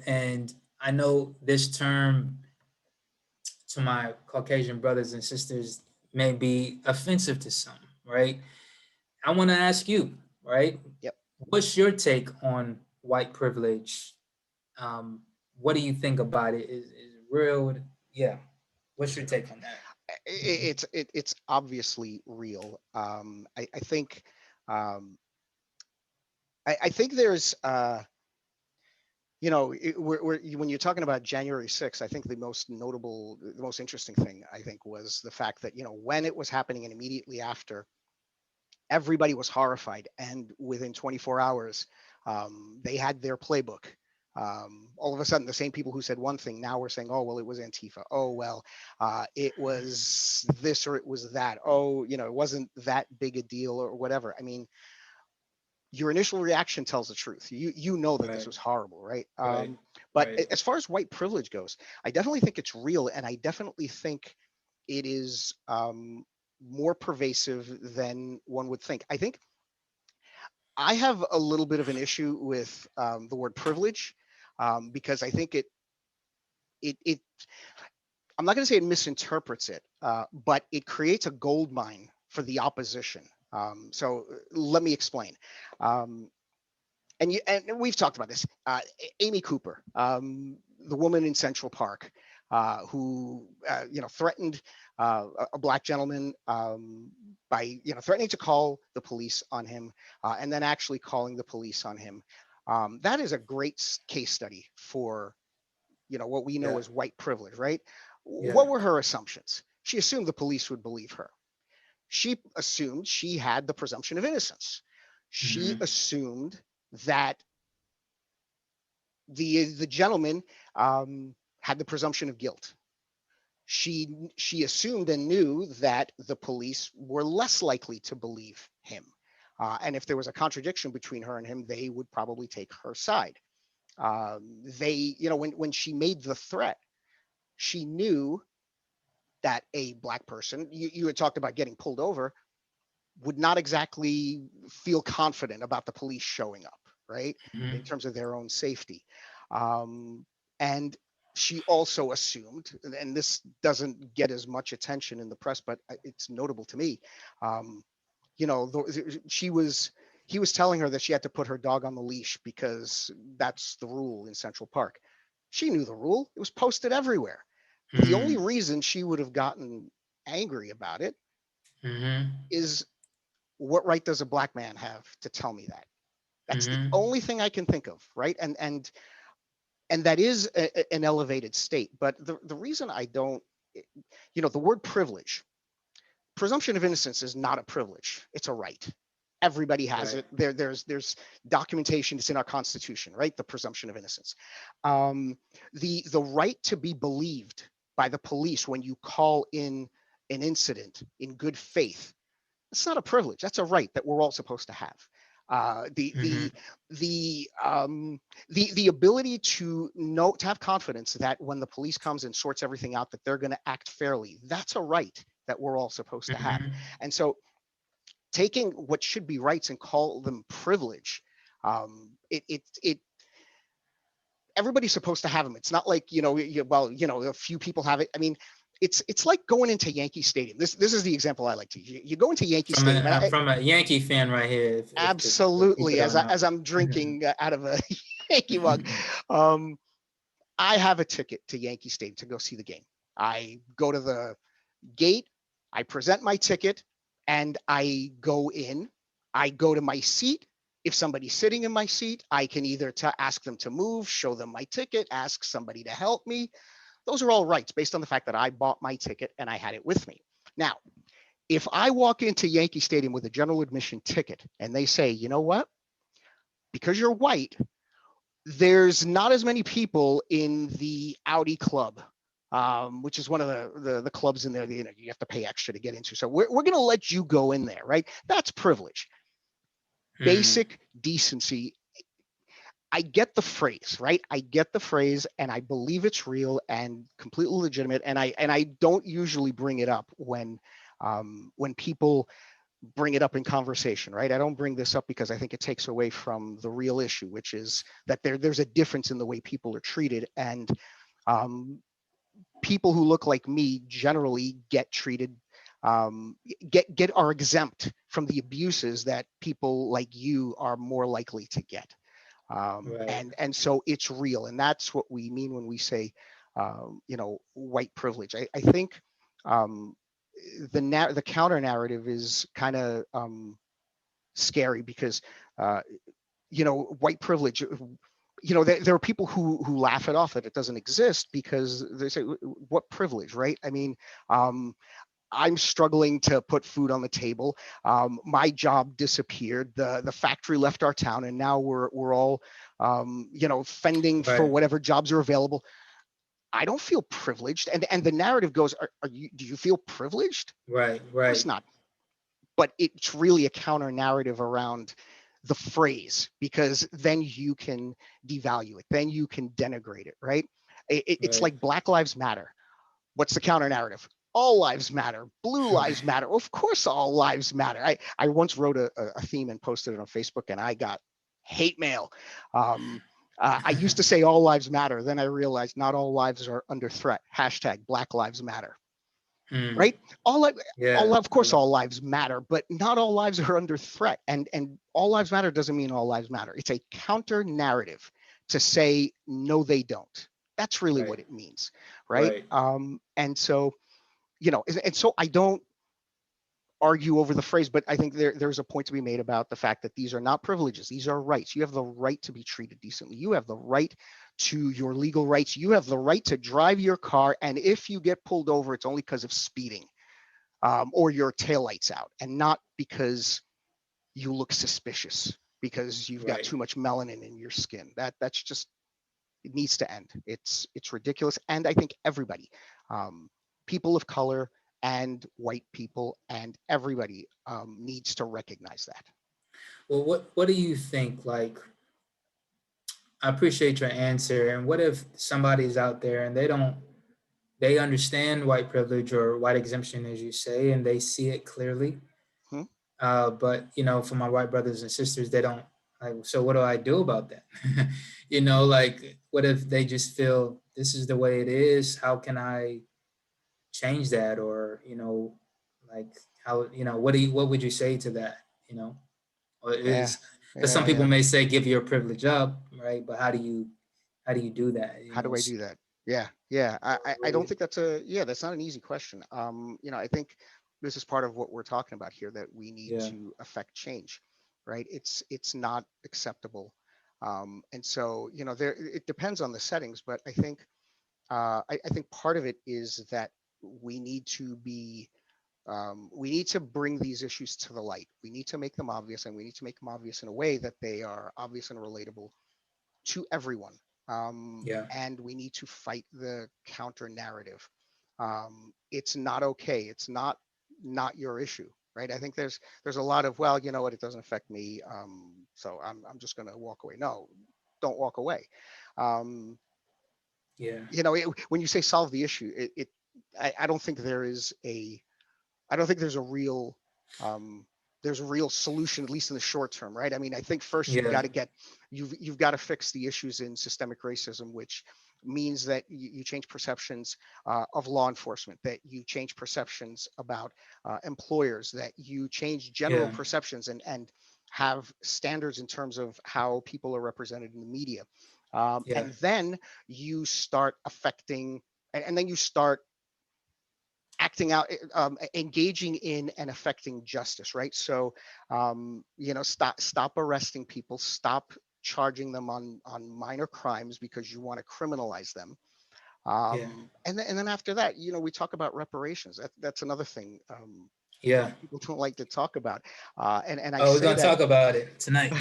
And I know this term to my Caucasian brothers and sisters may be offensive to some, right? I want to ask you, right? Yep. What's your take on white privilege? Um, what do you think about it? Is it real? Yeah. What's your take on that? It's obviously real. I think um, I think there's when you're talking about January 6th, I think the most interesting thing, I think, was the fact that, when it was happening and immediately after, everybody was horrified. And within 24 hours, they had their playbook. All of a sudden, the same people who said one thing now we're saying, oh, well, it was Antifa. Oh, well, it was this or it was that. Oh, it wasn't that big a deal or whatever. I mean, your initial reaction tells the truth. You know that this Right. was horrible, right? Right. But Right. as far as white privilege goes, I definitely think it's real, and I definitely think it is more pervasive than one would think. I think I have a little bit of an issue with the word privilege because I think it I'm not going to say it misinterprets it, but it creates a gold mine for the opposition. So let me explain. Um, and we've talked about this. Amy Cooper, the woman in Central Park, who threatened a black gentleman by threatening to call the police on him, and then actually calling the police on him. That is a great case study for what we know Yeah. as white privilege, right? Yeah. What were her assumptions? She assumed the police would believe her. She assumed she had the presumption of innocence. She Hmm. assumed that the gentleman had the presumption of guilt. She assumed and knew that the police were less likely to believe him, and if there was a contradiction between her and him, they would probably take her side. When she made the threat, she knew that a black person, you had talked about getting pulled over, would not exactly feel confident about the police showing up, right? In Hmm. terms of their own safety. And she also assumed, and this doesn't get as much attention in the press, but it's notable to me. Um, she was he was telling her that she had to put her dog on the leash because that's the rule in Central Park. She knew the rule. It was posted everywhere. The only Hmm. reason she would have gotten angry about it Hmm. is, what right does a black man have to tell me that? That's the Hmm. only thing I can think of, right? And that is an elevated state. But the reason I don't, the word privilege, presumption of innocence is not a privilege; it's a right. Everybody has Right. it. There's documentation. It's in our Constitution, right? The presumption of innocence, um, the right to be believed by the police when you call in an incident in good faith. It's not a privilege. That's a right that we're all supposed to have. Uh, the Hmm. the the ability to have confidence that when the police comes and sorts everything out, that they're going to act fairly. That's a right that we're all supposed to have. Hmm. And so, taking what should be rights and call them privilege, it everybody's supposed to have them. It's not like a few people have it. I mean, it's like going into Yankee Stadium. This is the example I like to. You go into Yankee From a Stadium, and from a Yankee fan right here. If people absolutely, don't know. as I'm drinking out of a Yankee mug, um, I have a ticket to Yankee Stadium to go see the game. I go to the gate, I present my ticket, and I go in. I go to my seat. If somebody's sitting in my seat, I can either ask them to move, show them my ticket, ask somebody to help me. Those are all rights based on the fact that I bought my ticket and I had it with me. Now, if I walk into Yankee Stadium with a general admission ticket and they say, you know what, because you're white, there's not as many people in the Audi Club, which is one of the clubs in there that you have to pay extra to get into. So we're going to let you go in there, right? That's privilege, Mm. basic decency. I get the phrase, right? I get the phrase, and I believe it's real and completely legitimate. And I don't usually bring it up when people bring it up in conversation, right? I don't bring this up because I think it takes away from the real issue, which is that there's a difference in the way people are treated, and um, people who look like me generally get treated, get are exempt from the abuses that people like you are more likely to get. Right. And so it's real, and that's what we mean when we say, white privilege. I think um, the counter narrative is kind of scary because uh, white privilege. There are people who laugh it off that it doesn't exist because they say, "What privilege?" Right? I mean, um, I'm struggling to put food on the table. My job disappeared. The factory left our town, and now we're all fending for Right. whatever jobs are available. I don't feel privileged. And the narrative goes, do you feel privileged? Right. Of course Right. not. But it's really a counter narrative around the phrase, because then you can devalue it, then you can denigrate it, right? It's Right. like Black Lives Matter. What's the counter narrative? All lives matter. Blue lives matter. Of course, all lives matter. I once wrote a theme and posted it on Facebook, and I got hate mail. I used to say all lives matter. Then I realized not all lives are under threat. Hashtag Black Lives Matter. Mm, Right? All, yeah. of course, all lives matter, but not all lives are under threat. And all lives matter doesn't mean all lives matter. It's a counter narrative to say no, they don't. That's really Right. what it means, right? Right. And so, and so I don't argue over the phrase, but I think there's a point to be made about the fact that these are not privileges. These are rights. You have the right to be treated decently. You have the right to your legal rights. You have the right to drive your car. And if you get pulled over, it's only because of speeding, or your taillights out, and not because you look suspicious, because you've got Right. too much melanin in your skin. That's just, it needs to end. It's ridiculous. And I think everybody, people of color and white people and everybody, needs to recognize that. Well, what do you think? Like, I appreciate your answer. And what if somebody's out there and they understand white privilege or white exemption, as you say, and they see it clearly. Hmm? But for my white brothers and sisters, they don't like. So what do I do about that? Like, what if they just feel this is the way it is? How can I change that? Or like how what would you say to that? Or Yeah, is because some yeah, people yeah. may say give your privilege up, right? But how do you do that? How do I do that? Yeah, yeah. I don't Really, think that's not an easy question. I think this is part of what we're talking about here, that we need yeah, to affect change, right? It's not acceptable. And so, there, it depends on the settings, but I think, I think part of it is that we need to be, we need to bring these issues to the light. We need to make them obvious, and we need to make them obvious in a way that they are obvious and relatable to everyone. yeah, And we need to fight the counter narrative. It's not okay. It's not your issue, right? I think there's a lot of, well, you know what, it doesn't affect me, so I'm just going to walk away. No, don't walk away. Um, yeah, when you say solve the issue, I don't think there is a I don't think um, there's a real solution, at least in the short term, right? I mean, I think first yeah, you've got to fix the issues in systemic racism, which means that you change perceptions, of law enforcement, that you change perceptions about, employers, that you change general yeah, perceptions, and have standards in terms of how people are represented in the media. yeah, And then you start affecting, and then you start acting out, engaging in and affecting justice, right? So, stop arresting people, stop charging them on minor crimes because you want to criminalize them. yeah, And then after that, we talk about reparations. That's another thing, yeah. people don't like to talk about. And I Oh, we're say gonna that. talk about it tonight.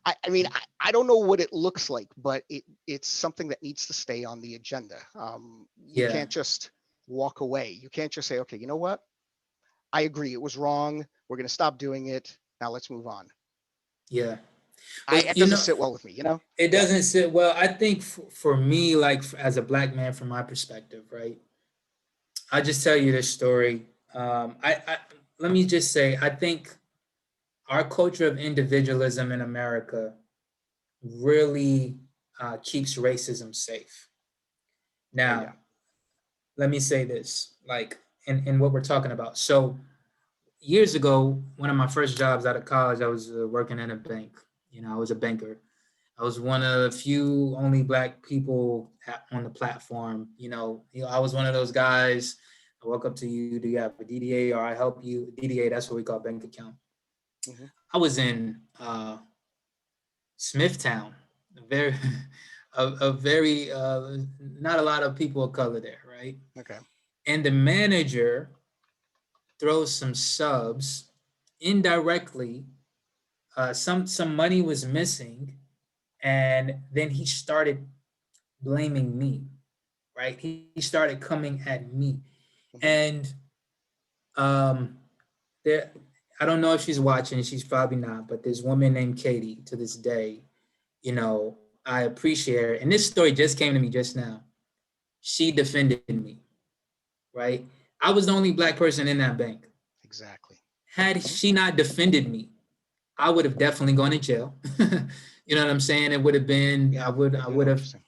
I mean, I don't know what it looks like, but it's something that needs to stay on the agenda. You Yeah, can't just walk away. You can't just say, okay, you know what? I agree, it was wrong. We're going to stop doing it. Now let's move on. yeah. Well, It doesn't sit well with me. it Yeah. doesn't sit well. I think for me, like as a black man, from my perspective, right? I'll just tell you this story. I let me just say, I think our culture of individualism in America really keeps racism safe. Oh yeah. Now, let me say this, like in what we're talking about. So years ago, one of my first jobs out of college, I was working in a bank. I was a banker. I was one of the few only black people on the platform. I was one of those guys. I walk up to you. Do you have a DDA, or I help you? DDA, that's what we call bank account. Hmm. I was in Smithtown, a very, a very, not a lot of people of color there, right? Okay. And the manager throws some subs indirectly. Some money was missing, And then he started blaming me, right? He started coming at me. Hmm. And um, there, I don't know if she's watching, she's probably not, but this woman named Katie to this day, I appreciate her. And this story just came to me just now. She defended me, right? I was the only black person in that bank. Exactly. Had she not defended me, I would have definitely gone to jail. You know what I'm saying? It would have been, Yeah, I I do know would what you're have saying.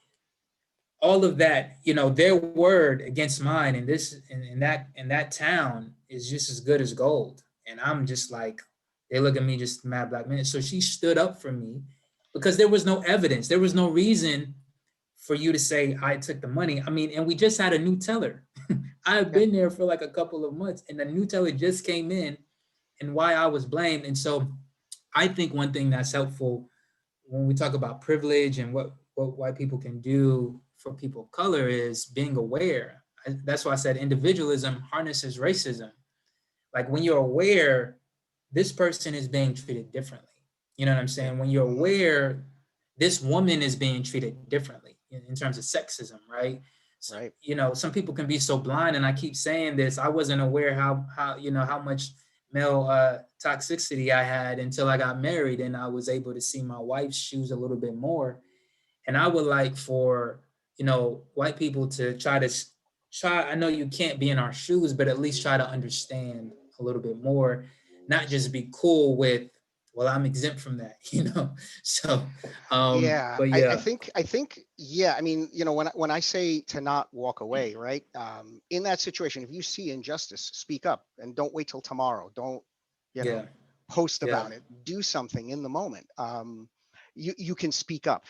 all of that, their word against mine in this in that town is just as good as gold. And I'm just like, they look at me just mad black man. So she stood up for me because there was no evidence. There was no reason for you to say I took the money. I mean, and we just had a new teller. I've Yeah. been there for like a couple of months and the new teller just came in and why I was blamed. And so I think one thing that's helpful when we talk about privilege and what white people can do for people of color is being aware. That's why I said individualism harnesses racism. Like when you're aware, this person is being treated differently. You know what I'm Yeah. saying? When you're Hmm. aware, this woman is being treated differently in terms of sexism, right? So, Right. some people can be so blind, and I keep saying this. I wasn't aware how how much male toxicity I had until I got married, and I was able to see my wife's shoes a little bit more. And I would like for white people to try. I know you can't be in our shoes, but at least try to understand a little bit more, not just be cool with, well, I'm exempt from that, So, Yeah, but I yeah, think yeah. I mean, when I say to not walk away, right? In that situation, if you see injustice, speak up and don't wait till tomorrow. Don't, you know, yeah, post yeah, about it. Do something in the moment. You can speak up.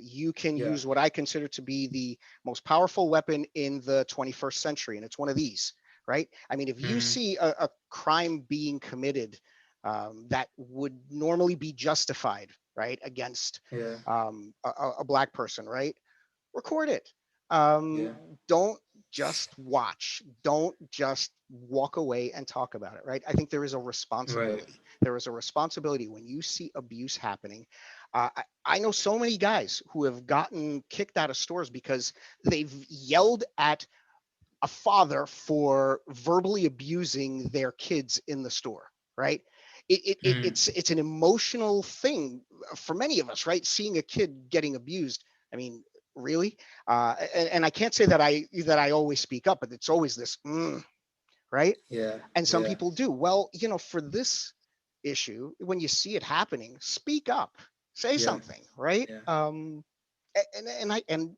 You can yeah, use what I consider to be the most powerful weapon in the 21st century, and it's one of these, right? I mean, if you hmm, see a crime being committed that would normally be justified, right, against yeah, a black person, right? Record it. yeah, Don't just watch. Don't just walk away and talk about it, right? I think there is a right, responsibility. There is a responsibility when you see abuse happening. I know so many guys who have gotten kicked out of stores because they've yelled at a father for verbally abusing their kids in the store, right? mm, It's an emotional thing for many of us, right? Seeing a kid getting abused. I mean, really? And I can't say that I always speak up, but it's always this, right? yeah, And some yeah, people do. Well, for this issue, when you see it happening, speak up, say yeah, something, right? yeah, And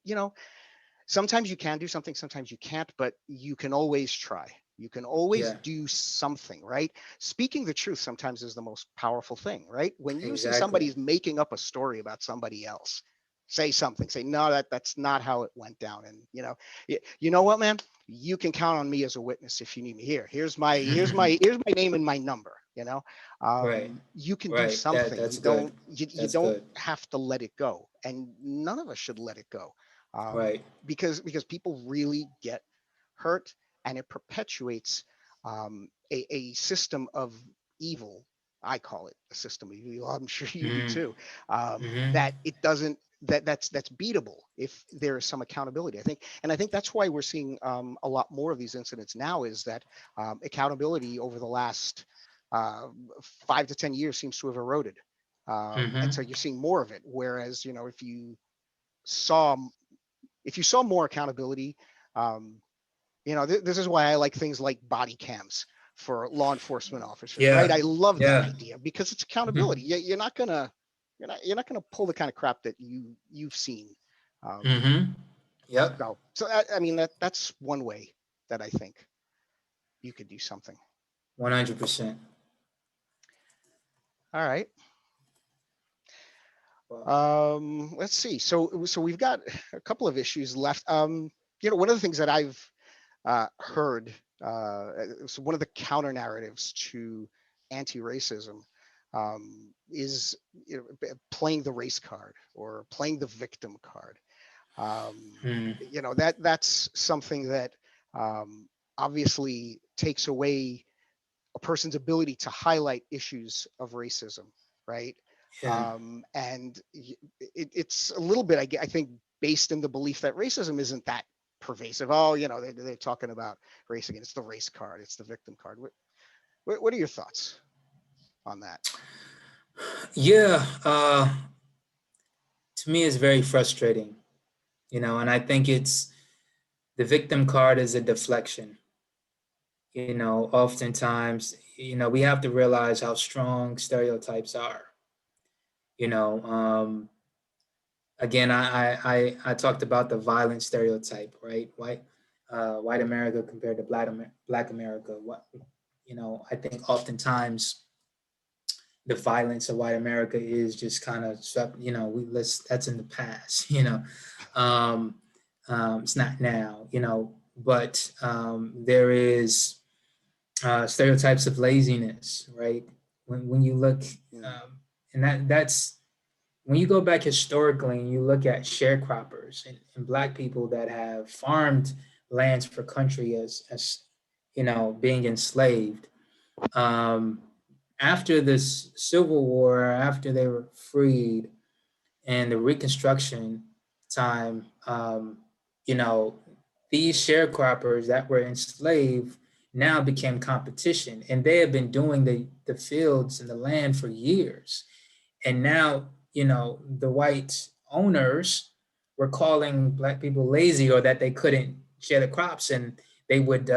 sometimes you can do something, sometimes you can't, but you can always try. You can always yeah, do something, right? Speaking the truth sometimes is the most powerful thing, right? When you see exactly, somebody's making up a story about somebody else, say something. Say, no, that's not how it went down. And you know what, man? You can count on me as a witness if you need me. Here's my name and my number. right, You can do right. something. That's good. You That's don't good. have to let it go, and none of us should let it go, Right. because people really get hurt, and it perpetuates a system of evil. I call it a system of evil. I'm sure you do Hmm. too. Hmm. That it doesn't that's beatable if there is some accountability. I think that's why we're seeing a lot more of these incidents now. Is that accountability over the last uh, 5 to 10 years seems to have eroded, and Hmm. so you're seeing more of it. Whereas saw if you saw more accountability, um, this is why I like things like body cams for law enforcement officers, right? Yeah. I love that Yeah. idea because it's accountability. You're not gonna pull the kind of crap that you've seen. Um, Hmm. Yep. so I mean that's one way that I think you could do something. 100%. All right. Well, Let's see. So we've got a couple of issues left. One of the things that I've heard, so one of the counter narratives to anti-racism is playing the race card or playing the victim card. Um, mm, that's something that obviously takes away a person's ability to highlight issues of racism, right? Yeah. And it's a little bit, I think, based in the belief that racism isn't that pervasive. Oh, they're talking about race again. It's the race card. It's the victim card. What are your thoughts on that? Yeah. To me, it's very frustrating, and I think it's the victim card is a deflection. Oftentimes, we have to realize how strong stereotypes are. You know, Again, I talked about the violent stereotype, right? White America compared to Black America. I think oftentimes the violence of white America is just kind of swept. That's in the past. Um, it's not now. But there is stereotypes of laziness, right? When you look, Mm, um, and that's when you go back historically and you look at sharecroppers and Black people that have farmed lands for country as being enslaved. Um, After this Civil War, after they were freed, and the Reconstruction time, you know, these sharecroppers that were enslaved now became competition, and they have been doing the fields and the land for years. And now, the white owners were calling Black people lazy or that they couldn't share the crops, and they would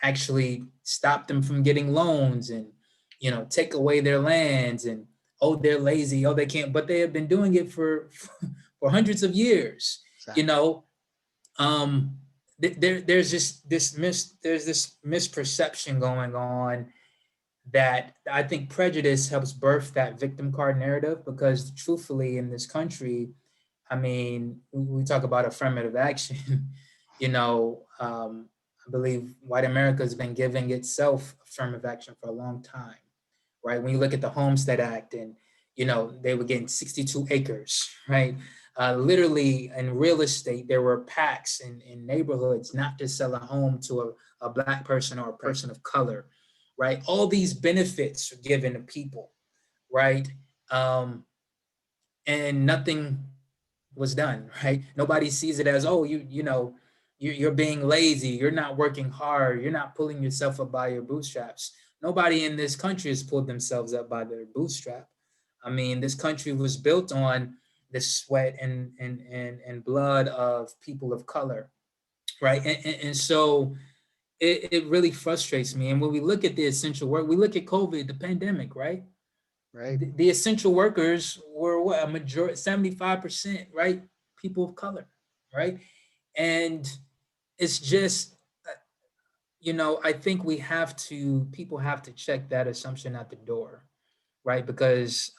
actually stop them from getting loans and, take away their lands and, oh, they're lazy, oh, they can't, but they have been doing it for hundreds of years, you exactly. know. Um, there's there's this misperception going on that I think prejudice helps birth that victim card narrative, because truthfully in this country, I mean, we talk about affirmative action. I believe white America has been giving itself affirmative action for a long time, right? When you look at the Homestead Act, and they were getting 62 acres, right? Literally in real estate, there were pacts in neighborhoods not to sell a home to a Black person or a Right. person of color, right? All these benefits are given to people, right? Um, and nothing was done, right? Nobody sees it as, oh, you're being lazy, you're not working hard, you're not pulling yourself up by your bootstraps. Nobody in this country has pulled themselves up by their bootstrap. I mean, this country was built on the sweat and blood of people of color, right? And so it really frustrates me. And when we look at the essential work, we look at COVID, the pandemic, right? Right. The essential workers were what, a majority, 75%, right? People of color, right? And it's just, I think people have to check that assumption at the door, right? Because,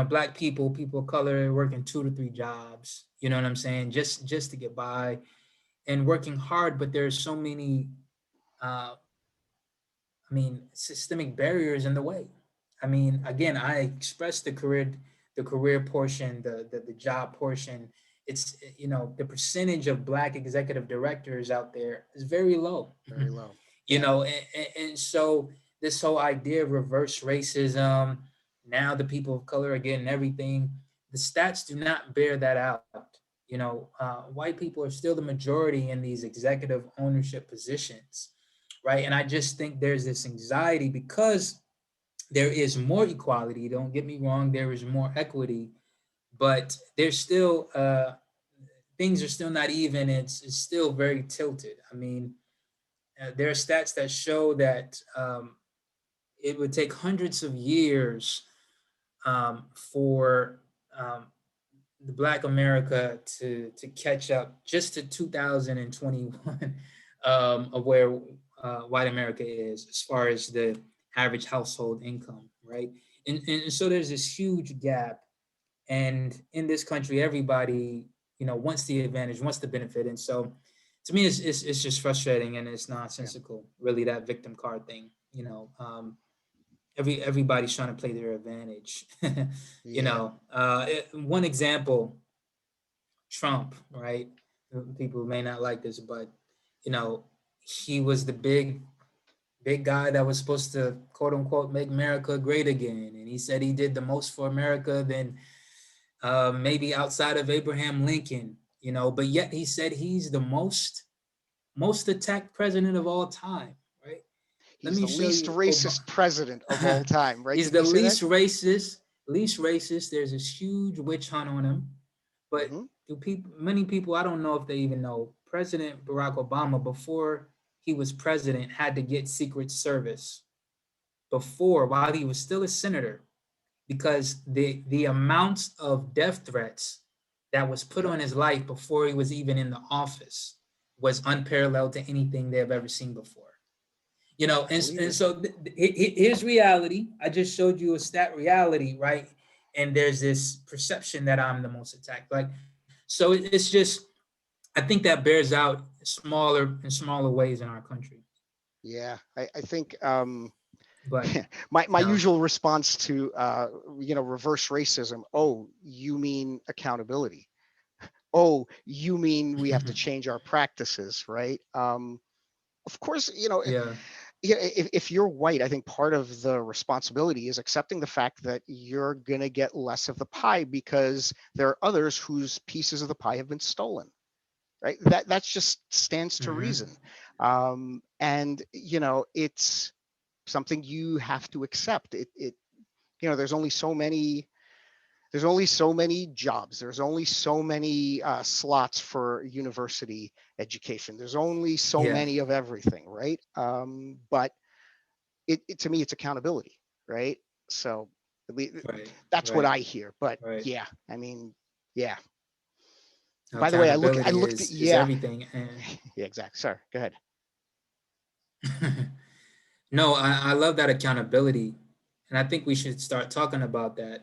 Black people of color working 2 to 3 jobs, you know what I'm saying? Just to get by and working hard, but there's so many, uh, systemic barriers in the way. I mean, again, I expressed the career portion, the job portion. It's, the percentage of Black executive directors out there is very low. Very low. you Yeah. know, and so this whole idea of reverse racism, now the people of color are getting everything. The stats do not bear that out. White people are still the majority in these executive ownership positions, right? And I just think there's this anxiety because there is more equality. Don't get me wrong, there is more equity, but there's still things are still not even. It's still very tilted. I mean, there are stats that show that it would take hundreds of years for the Black America to catch up just to 2021 of where white America is as far as the average household income, right? And so there's this huge gap, and in this country, everybody wants the advantage, wants the benefit, and so to me, it's just frustrating and it's Yeah. nonsensical, really, that victim card thing. Everybody's trying to play their advantage. Yeah. One example, Trump, right? People may not like this, but you know, he was the big guy that was supposed to quote unquote make America great again. And he said he did the most for America than maybe outside of Abraham Lincoln, you know, but yet he said he's the most attacked president of all time, right? Let He's me the show least you racist president of all time, right? He's Didn't the he say that? least racist. There's this huge witch hunt on him. But Hmm. many people, I don't know if they even know, President Barack Obama, before he was president, had to get Secret Service while he was still a senator, because the amount of death threats that was put Yep, on his life before he was even in the office was unparalleled to anything they've ever seen before. You know, I believe and it. so here's reality. I just showed you a stat reality, right? And there's this perception that I'm the most attacked. Like, so it's just, I think that bears out smaller and smaller ways in our country. Yeah, I think But my no, usual response to reverse racism. Oh, you mean accountability? Oh, you mean we have to change our practices, right? Of course, yeah, yeah, if you're white, I think part of the responsibility is accepting the fact that you're going to get less of the pie because there are others whose pieces of the pie have been stolen, right? That's just stands to hmm, reason. And it's something you have to accept. There's only so many jobs. There's only so many slots for university education. There's only so yeah, many of everything, right? But to me, it's accountability, right? So right, that's what right, I hear. But right. yeah, I mean, yeah. By the way, I Accountability looked at, is yeah, everything. And yeah, exactly. Sorry, go ahead. no, I love that accountability, and I think we should start talking about that.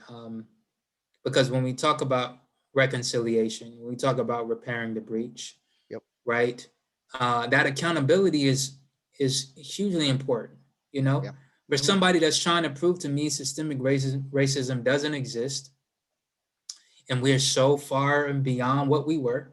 Because when we talk about reconciliation, when we talk about repairing the breach, Yep. right? That accountability is hugely important. You know, Yeah. for Hmm. somebody that's trying to prove to me systemic racism doesn't exist, and we're so far and beyond what we were,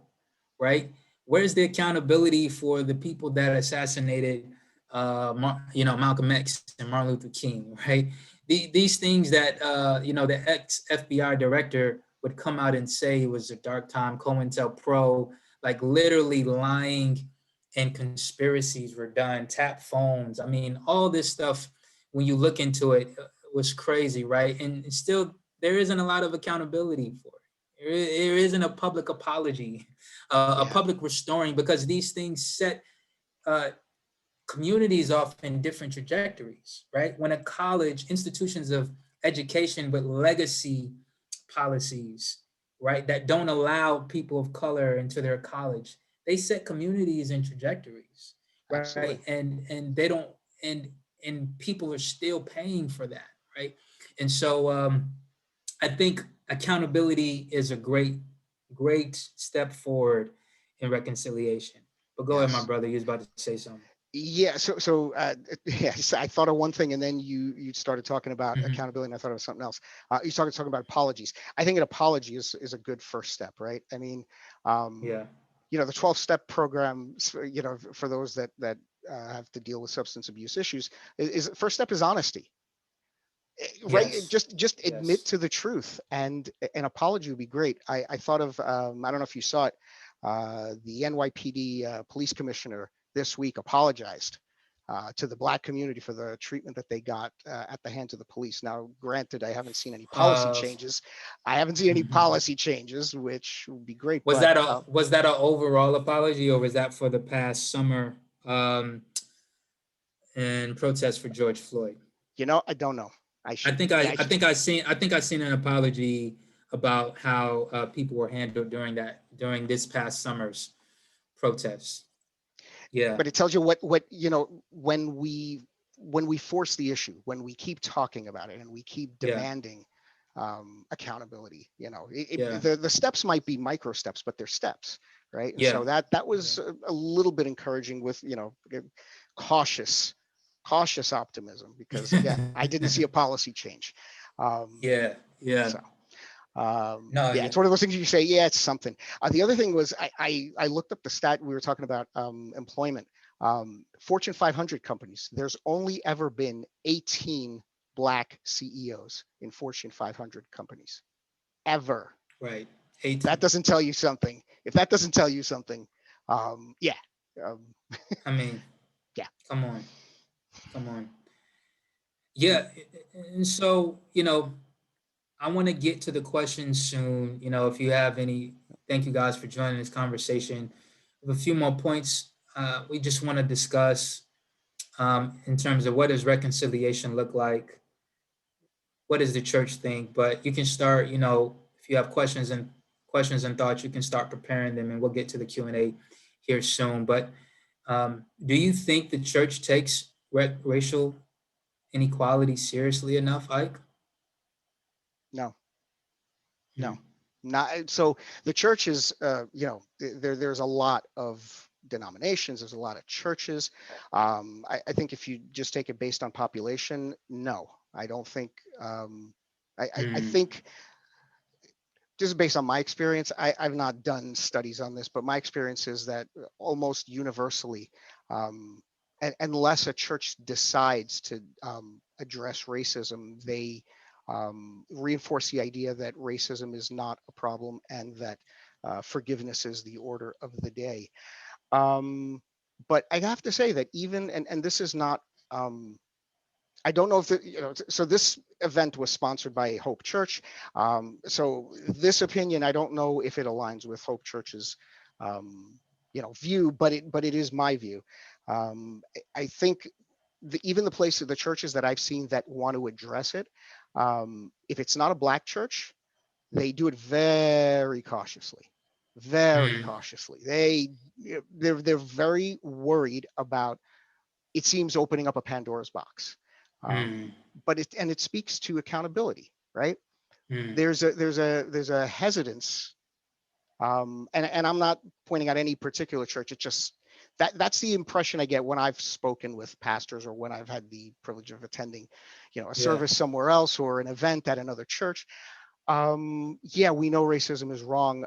right? Where's the accountability for the people that assassinated, Malcolm X and Martin Luther King, right? These things that the ex FBI director would come out and say it was a dark time, COINTELPRO, like literally lying and conspiracies were done, tap phones. I mean, all this stuff, when you look into it, was crazy, right? And still, there isn't a lot of accountability for it. There isn't a public apology, a Yeah. public restoring, because these things set uh, communities off in different trajectories, right? When a college, institutions of education with legacy policies, right, that don't allow people of color into their college, they set communities and trajectories, right? Absolutely. And they don't, and people are still paying for that, right? And so I think accountability is a great step forward in reconciliation. But go ahead, my Yes. brother. You was about to say something. Yeah. Yes, I thought of one thing, and then you started talking about Hmm. accountability, and I thought of something else. You started talking about apologies. I think an apology is a good first step, right? I mean, um, Yeah. the 12-step program, for those that have to deal with substance abuse issues, is first step is honesty, right? Yes. Just admit Yes. to the truth, and an apology would be great. I thought of, I don't know if you saw it, the NYPD police commissioner this week apologized to the Black community for the treatment that they got at the hands of the police. Now, granted, I haven't seen any policy Uh, changes. I haven't seen any policy changes, which would be great. But was that an overall apology, or was that for the past summer in protest for George Floyd? I don't know. Yeah, I I should. think I seen an apology about how people were handled during this past summer's protests. Yeah. But it tells you what when we force the issue, when we keep talking about it, and we keep Yeah. demanding accountability. Yeah. The steps might be micro steps, but they're steps, right? And Yeah. so that Yeah. was a little bit encouraging, with cautious cautious optimism, because again, I didn't see a policy change. um, Yeah. Yeah. so No. yeah, Yeah. it's one of those things you say, yeah, it's something. The other thing was, I looked up the stat. We were talking about employment. Fortune 500 companies, there's only ever been 18 Black CEOs in Fortune 500 companies, ever. Right. If that 18. doesn't tell you something, yeah, um, I mean, yeah. come on. Come on. Yeah. And so, I want to get to the questions soon. If you have any, thank you guys for joining this conversation. With a few more points we just want to discuss in terms of what does reconciliation look like? What does the church think? But you can start, if you have questions and thoughts, you can start preparing them, and we'll get to the Q&A here soon. But do you think the church takes racial inequality seriously enough, Ike? No, Hmm. no, not so. The church is, there's a lot of denominations. There's a lot of churches. I think if you just take it based on population, no, I don't think. I Hmm. think just based on my experience, I've not done studies on this, but my experience is that almost universally, unless a church decides to address racism, they reinforce the idea that racism is not a problem and that forgiveness is the order of the day. Um, but I have to say that even, and this is not, I don't know if so this event was sponsored by Hope Church. So this opinion, I don't know if it aligns with Hope Church's, view, but it is my view. I think even the churches that I've seen that want to address it, if it's not a Black church, they do it very cautiously, very Hmm. cautiously. They're very worried about, it seems, opening up a Pandora's box. Hmm. But it speaks to accountability, right? Hmm. There's a hesitance, and I'm not pointing out any particular church. It's just that's the impression I get when I've spoken with pastors or when I've had the privilege of attending, a Yeah. service somewhere else or an event at another church. Yeah, we know racism is wrong.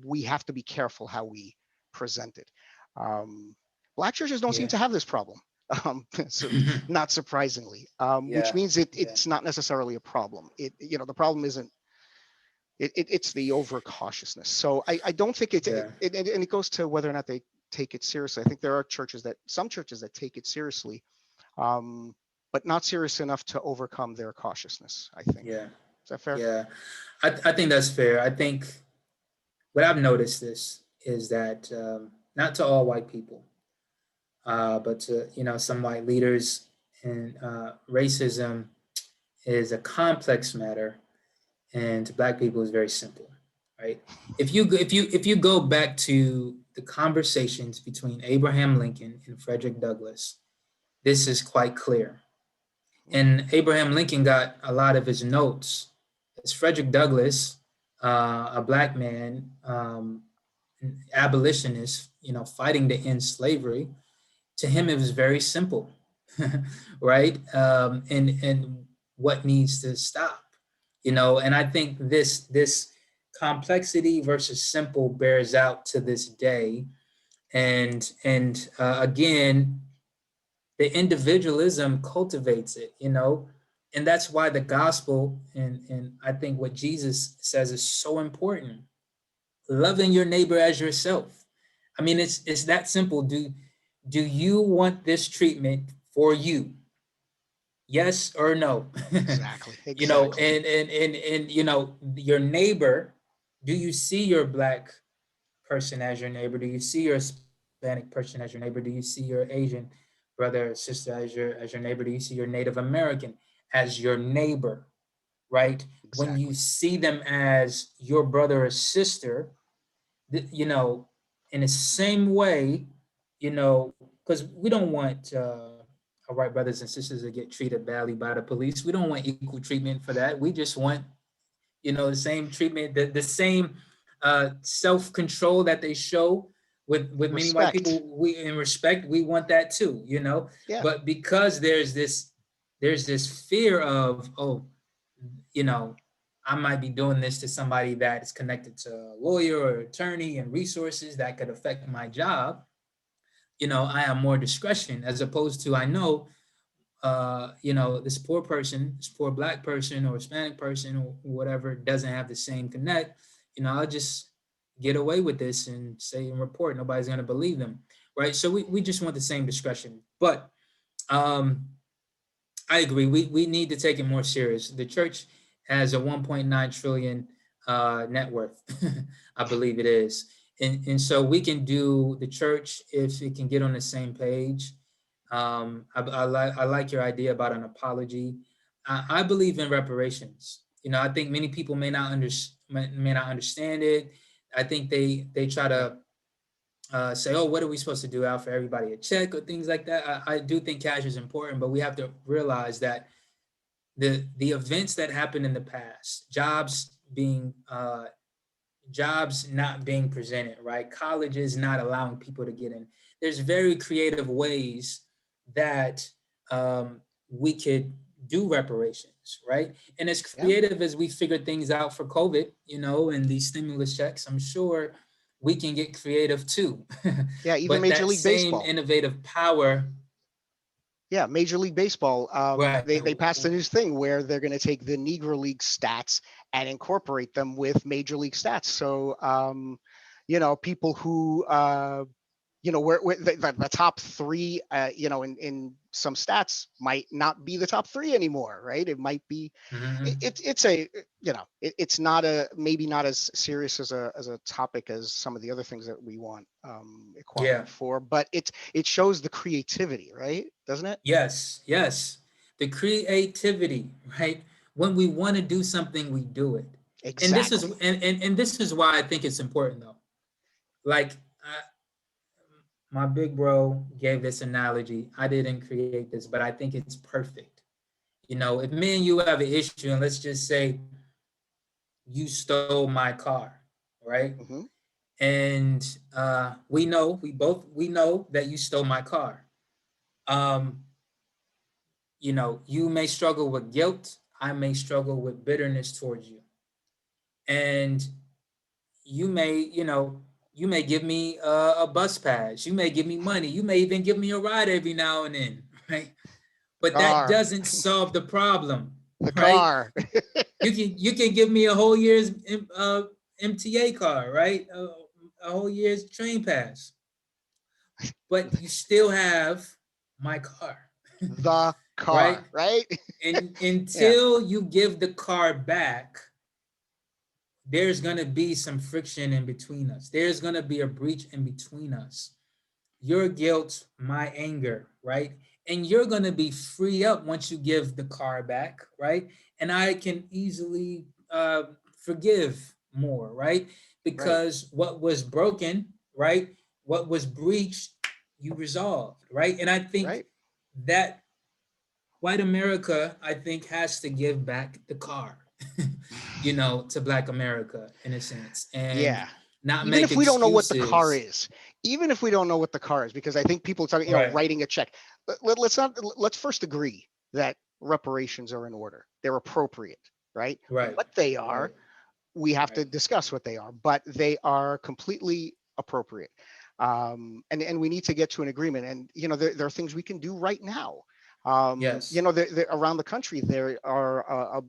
We have to be careful how we present it. Um, Black churches don't seem Yeah. to have this problem. So not surprisingly, which Yeah. means Yeah. it's not necessarily a problem. The problem isn't, it's the overcautiousness. So I don't think Yeah. and it goes to whether or not they take it seriously. I think there are some churches that take it seriously, um, but not serious enough to overcome their cautiousness, I think. Yeah. Is that fair? Yeah. I think that's fair. I think what I've noticed is that not to all white people, but to some white leaders, and racism is a complex matter, and to Black people is very simple, right? If you go back to the conversations between Abraham Lincoln and Frederick Douglass, this is quite clear. And Abraham Lincoln got a lot of his notes. As Frederick Douglass, a Black man, an abolitionist, fighting to end slavery, to him it was very simple, right? And what needs to stop, and I think this complexity versus simple bears out to this day, and again, the individualism cultivates it, and that's why the gospel, and I think what Jesus says is so important: loving your neighbor as yourself. I mean, it's that simple. Do you want this treatment for you? Yes or no? Exactly. Exactly. And your neighbor, do you see your Black person as your neighbor? Do you see your Hispanic person as your neighbor? Do you see your Asian brother or sister as your neighbor? Do you see your Native American as your neighbor? Right? When you Exactly. see them as your brother or sister, you know, in the same way, because we don't want our white brothers and sisters to get treated badly by the police. We don't want equal treatment for that. We just want, the same treatment, the same self-control that they show with many white Respect. people. We in respect, we want that too, Yeah. but because there's this fear of, oh, you know I might be doing this to somebody that is connected to a lawyer or attorney and resources that could affect my job. I have more discretion, as opposed to, I know, this poor person, this poor Black person or Hispanic person or whatever doesn't have the same connect. I'll just get away with this and say and report. Nobody's going to believe them, right? So we just want the same discretion. But um, I agree. We need to take it more serious. The church has a 1.9 trillion net worth, I believe it is. And so we can do the church if it can get on the same page. I like your idea about an apology. I believe in reparations. I think many people may not understand it. I think they try Right. to say, oh, what are we supposed to do, out for everybody a check or things like that. I do think cash is important, but we have to realize that the events that happened in the past, jobs not being presented, right? Colleges not allowing people to get in. There's very creative ways that we could do reparations, right? And as Yeah. creative as we figured things out for COVID, and these stimulus checks, I'm sure we can get creative too. Yeah. Even But Major that League same Baseball. innovative power, Yeah, Major League Baseball. right? They passed a new thing where they're going to take the Negro League stats and incorporate them with Major League stats. So, people who where the top three, in some stats might not be the top three anymore, right? It might be, Mhm. it's a, it's not a, maybe not as serious as a topic as some of the other things that we want equality Yeah. for, but it shows the creativity, right? Doesn't it? Yes, yes. The creativity, right? When we want to do something, we do it. And this is Exactly. and this is why I think it's important though. Like my big bro gave this analogy. I didn't create this, but I think it's perfect. If me and you have an issue, and let's just say you stole my car, right? Hmm. And we know that you stole my car. Um, you may struggle with guilt. I may struggle with bitterness towards you. And you may, you may give me a bus pass. You may give me money. You may even give me a ride every now and then, right? But that Car, doesn't solve the problem, the right? car. You can give me a whole year's MTA car, right? A whole year's train pass, but you still have my car, The right? car, right? And Yeah, until you give the car back, there's going to be some friction in between us. There's going to be a breach in between us. Your guilt, my anger, right? And you're going to be free up once you give the car back, right? And I can easily forgive more, right? right, Because what was broken, right? What was breached, you resolved, right? And I think right. that white America, I think, has to give back the car, to Black America in a sense, and Yeah. not Even make if we don't know what the car excuses. is, even if we don't know what the car is, because I think people talk, Right, writing a check. Let's not, let's first agree that reparations are in order. They're appropriate, right? right, What they are, right, we have to right. discuss what they are, but they are completely appropriate. And we need to get to an agreement. And, there are things we can do right now. Yes, Around the country, there are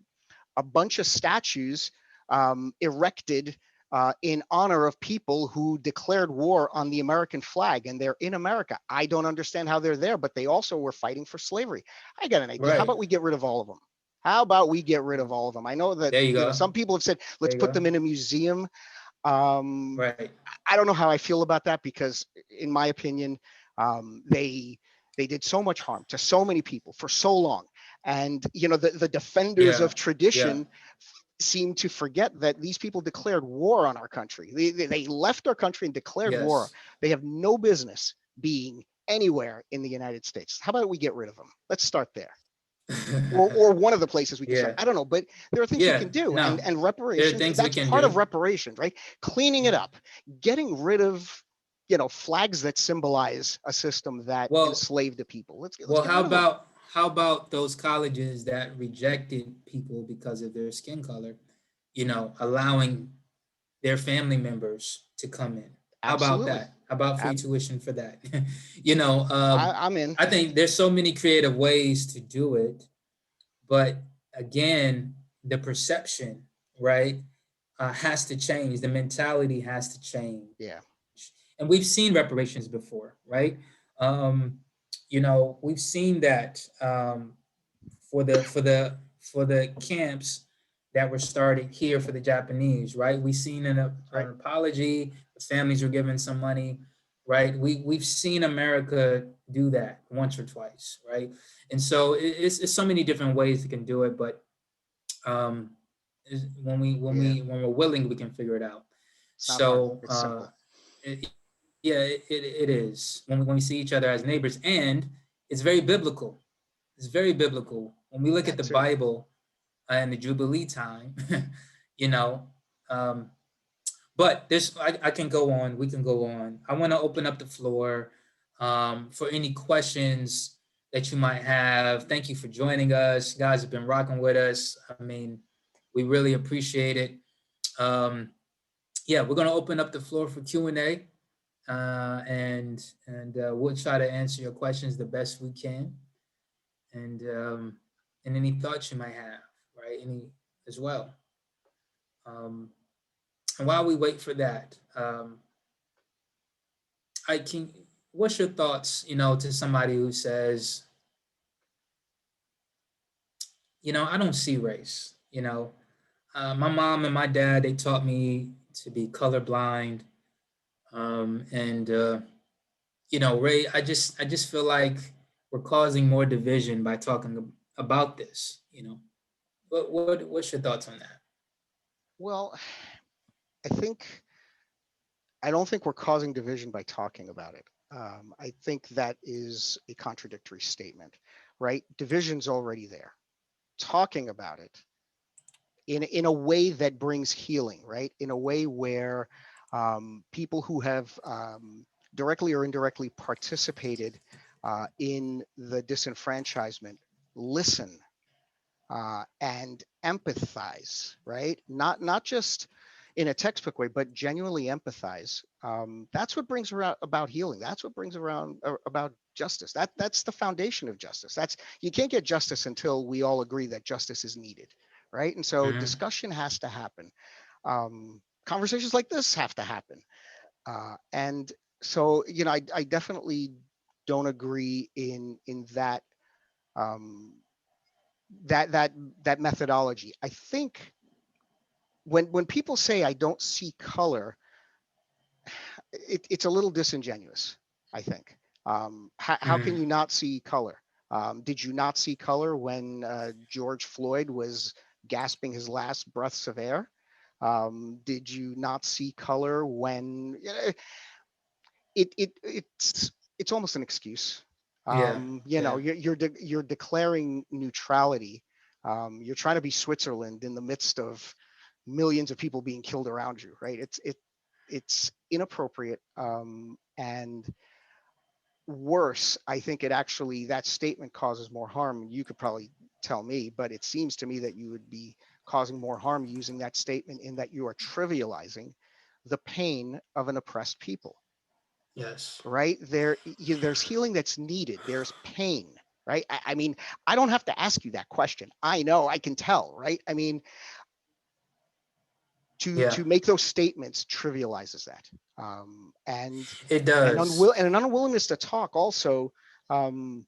a bunch of statues erected in honor of people who declared war on the American flag, and they're in America. I don't understand how they're there, but they also were fighting for slavery. I got an idea. How right. about we get rid of all of them? How about we get rid of all of them? I know that There you go. some people have said There let's you put go. them in a museum. Um, Right. I don't know how I feel about that because, in my opinion, they did so much harm to so many people for so long, and the defenders Yeah. of Yeah. tradition seem to forget that these people declared war on our country. They left our country and declared war. Yes. They have no business being anywhere in the United States. How about we get rid of them? Let's start there. Or one of the places we can start. Yeah. I don't know, but there are things we Yeah. can do, and No, and there are reparations. things we That's can part of do. reparations, right? Cleaning it Yeah. up, getting rid of flags that symbolize a system that Well, enslaved the people. Let's well, get rid of them. how about those colleges that rejected people because of their skin color, allowing their family members to come in? How about Absolutely. that? How about free Ab- tuition for that? You know, I'm in. I think there's so many creative ways to do it, but again, the perception, right, has to change. The mentality has to change, Yeah. and we've seen reparations before, right? Um, you know, we've seen that for the camps that were started here for the Japanese, right? We've seen Right. an apology. The families were given some money, right? We've seen America do that once or twice, right? And so it's so many different ways you can do it, but um, Yeah. when we're willing, we can figure it out. It's not hard. So It's simple. it, yeah, it is when we see each other as neighbors, and it's very biblical. It's very biblical when we look at That the too. Bible and the Jubilee time. You know, um, but this I can go on. We can go on. I want to open up the floor for any questions that you might have. Thank you for joining us. You guys have been rocking with us. I mean, we really appreciate it. Um, yeah, we're gonna open up the floor for Q&A, and we'll try to answer your questions the best we can, and any thoughts you might have, right? Any as well. Um, and while we wait for that, I can. What's your thoughts? You know, to somebody who says, you know, I don't see race. You know, my mom and my dad they taught me to be colorblind, and you know, Ray, I just feel like we're causing more division by talking about this. You know, what's your thoughts on that? Well, I think I don't think we're causing division by talking about it. I think that is a contradictory statement, right? Division's already there. Talking about it in a way that brings healing, right? In a way where people who have directly or indirectly participated in the disenfranchisement listen and empathize, right? Not just in a textbook way, but genuinely empathize. That's what brings around about healing. That's what brings around about justice. That's the foundation of justice. That's you can't get justice until we all agree that justice is needed, right? And so Mm-hmm. discussion has to happen. Conversations like this have to happen, and so I definitely don't agree in that um, that that that methodology. I think when people say I don't see color, it's a little disingenuous. I think. How can Mm-hmm. you not see color? Did you not see color when George Floyd was gasping his last breaths of air? Did you not see color when it's almost an excuse? Yeah, yeah. You're declaring neutrality. You're trying to be Switzerland in the midst of millions of people being killed around you, right? It's inappropriate, and worse. I think it actually that statement causes more harm. You could probably tell me, but it seems to me that you would be causing more harm using that statement in that you are trivializing the pain of an oppressed people, Yes. right? There's healing that's needed. There's pain, right? I mean, I don't have to ask you that question. I know, I can tell, right? I mean, Yeah, to make those statements trivializes that, it does. and an unwillingness to talk also. Um,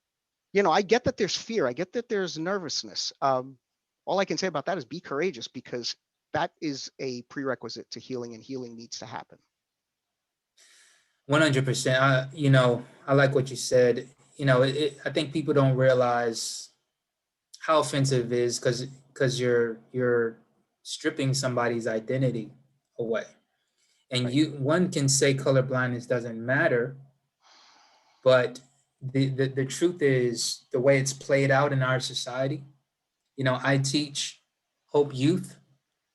I get that there's fear. I get that there's nervousness. All I can say about that is be courageous, because that is a prerequisite to healing, and healing needs to happen. 100%. You know, I like what you said. You know, I think people don't realize how offensive it is because you're stripping somebody's identity away. And Right. one can say color blindness doesn't matter, but the truth is the way it's played out in our society. You know, I teach Hope Youth,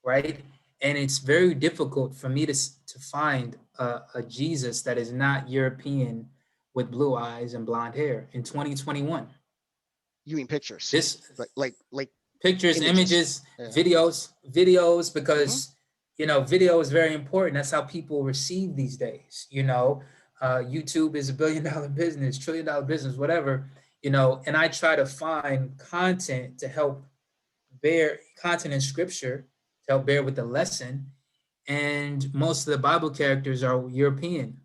right? And it's very difficult for me to find a Jesus that is not European with blue eyes and blonde hair in 2021. You mean pictures, This like pictures, images? images, Yeah. videos, Hmm. because video is very important. That's how people receive these days. YouTube is $1 billion business, $1 trillion business, whatever. And I try to find content to help bear content in scripture to help bear with the lesson. And most of the Bible characters are European.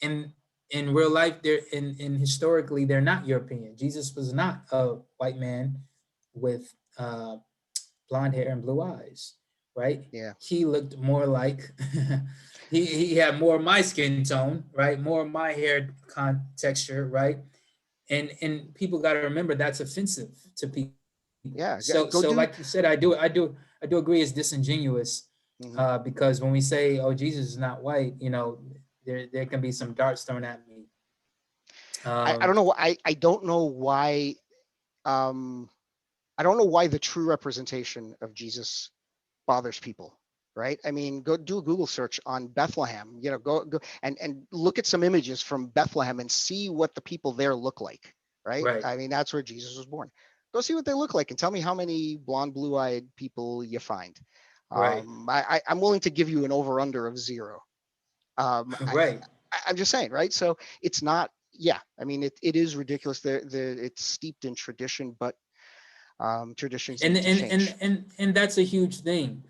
And in real life, in historically, they're not European. Jesus was not a white man with blonde hair and blue eyes, right? Yeah. He looked more like he had more of my skin tone, right? More of my hair texture, right? And people got to remember that's offensive to people. Yeah. Go So do. like you said, I do agree it's disingenuous, Mhm. because when we say, oh, Jesus is not white, there can be some darts thrown at me. I don't know. I don't know why. Um, I don't know why the true representation of Jesus bothers people, right? I mean, go do a Google search on Bethlehem. Go and look at some images from Bethlehem and see what the people there look like, right? Right, I mean, that's where Jesus was born. Go see what they look like and tell me how many blonde, blue-eyed people you find. right, I'm willing to give you an over/under of 0. Um, I, right. I'm just saying, right? So it's not. Yeah, I mean, it is ridiculous. It's steeped in tradition, but traditions and need to and and change. and and that's a huge thing.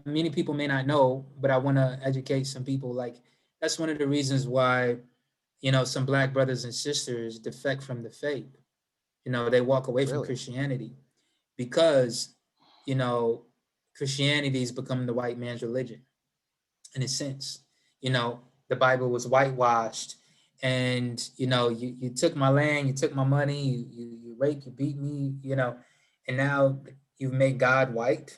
Many people may not know, but I want to educate some people. Like, that's one of the reasons why some Black brothers and sisters defect from the faith. They walk away from Really. Christianity because you know Christianity's become the white man's religion, in a sense. The Bible was whitewashed, and you took my land, you took my money, you raped, you beat me, and now you've made God white.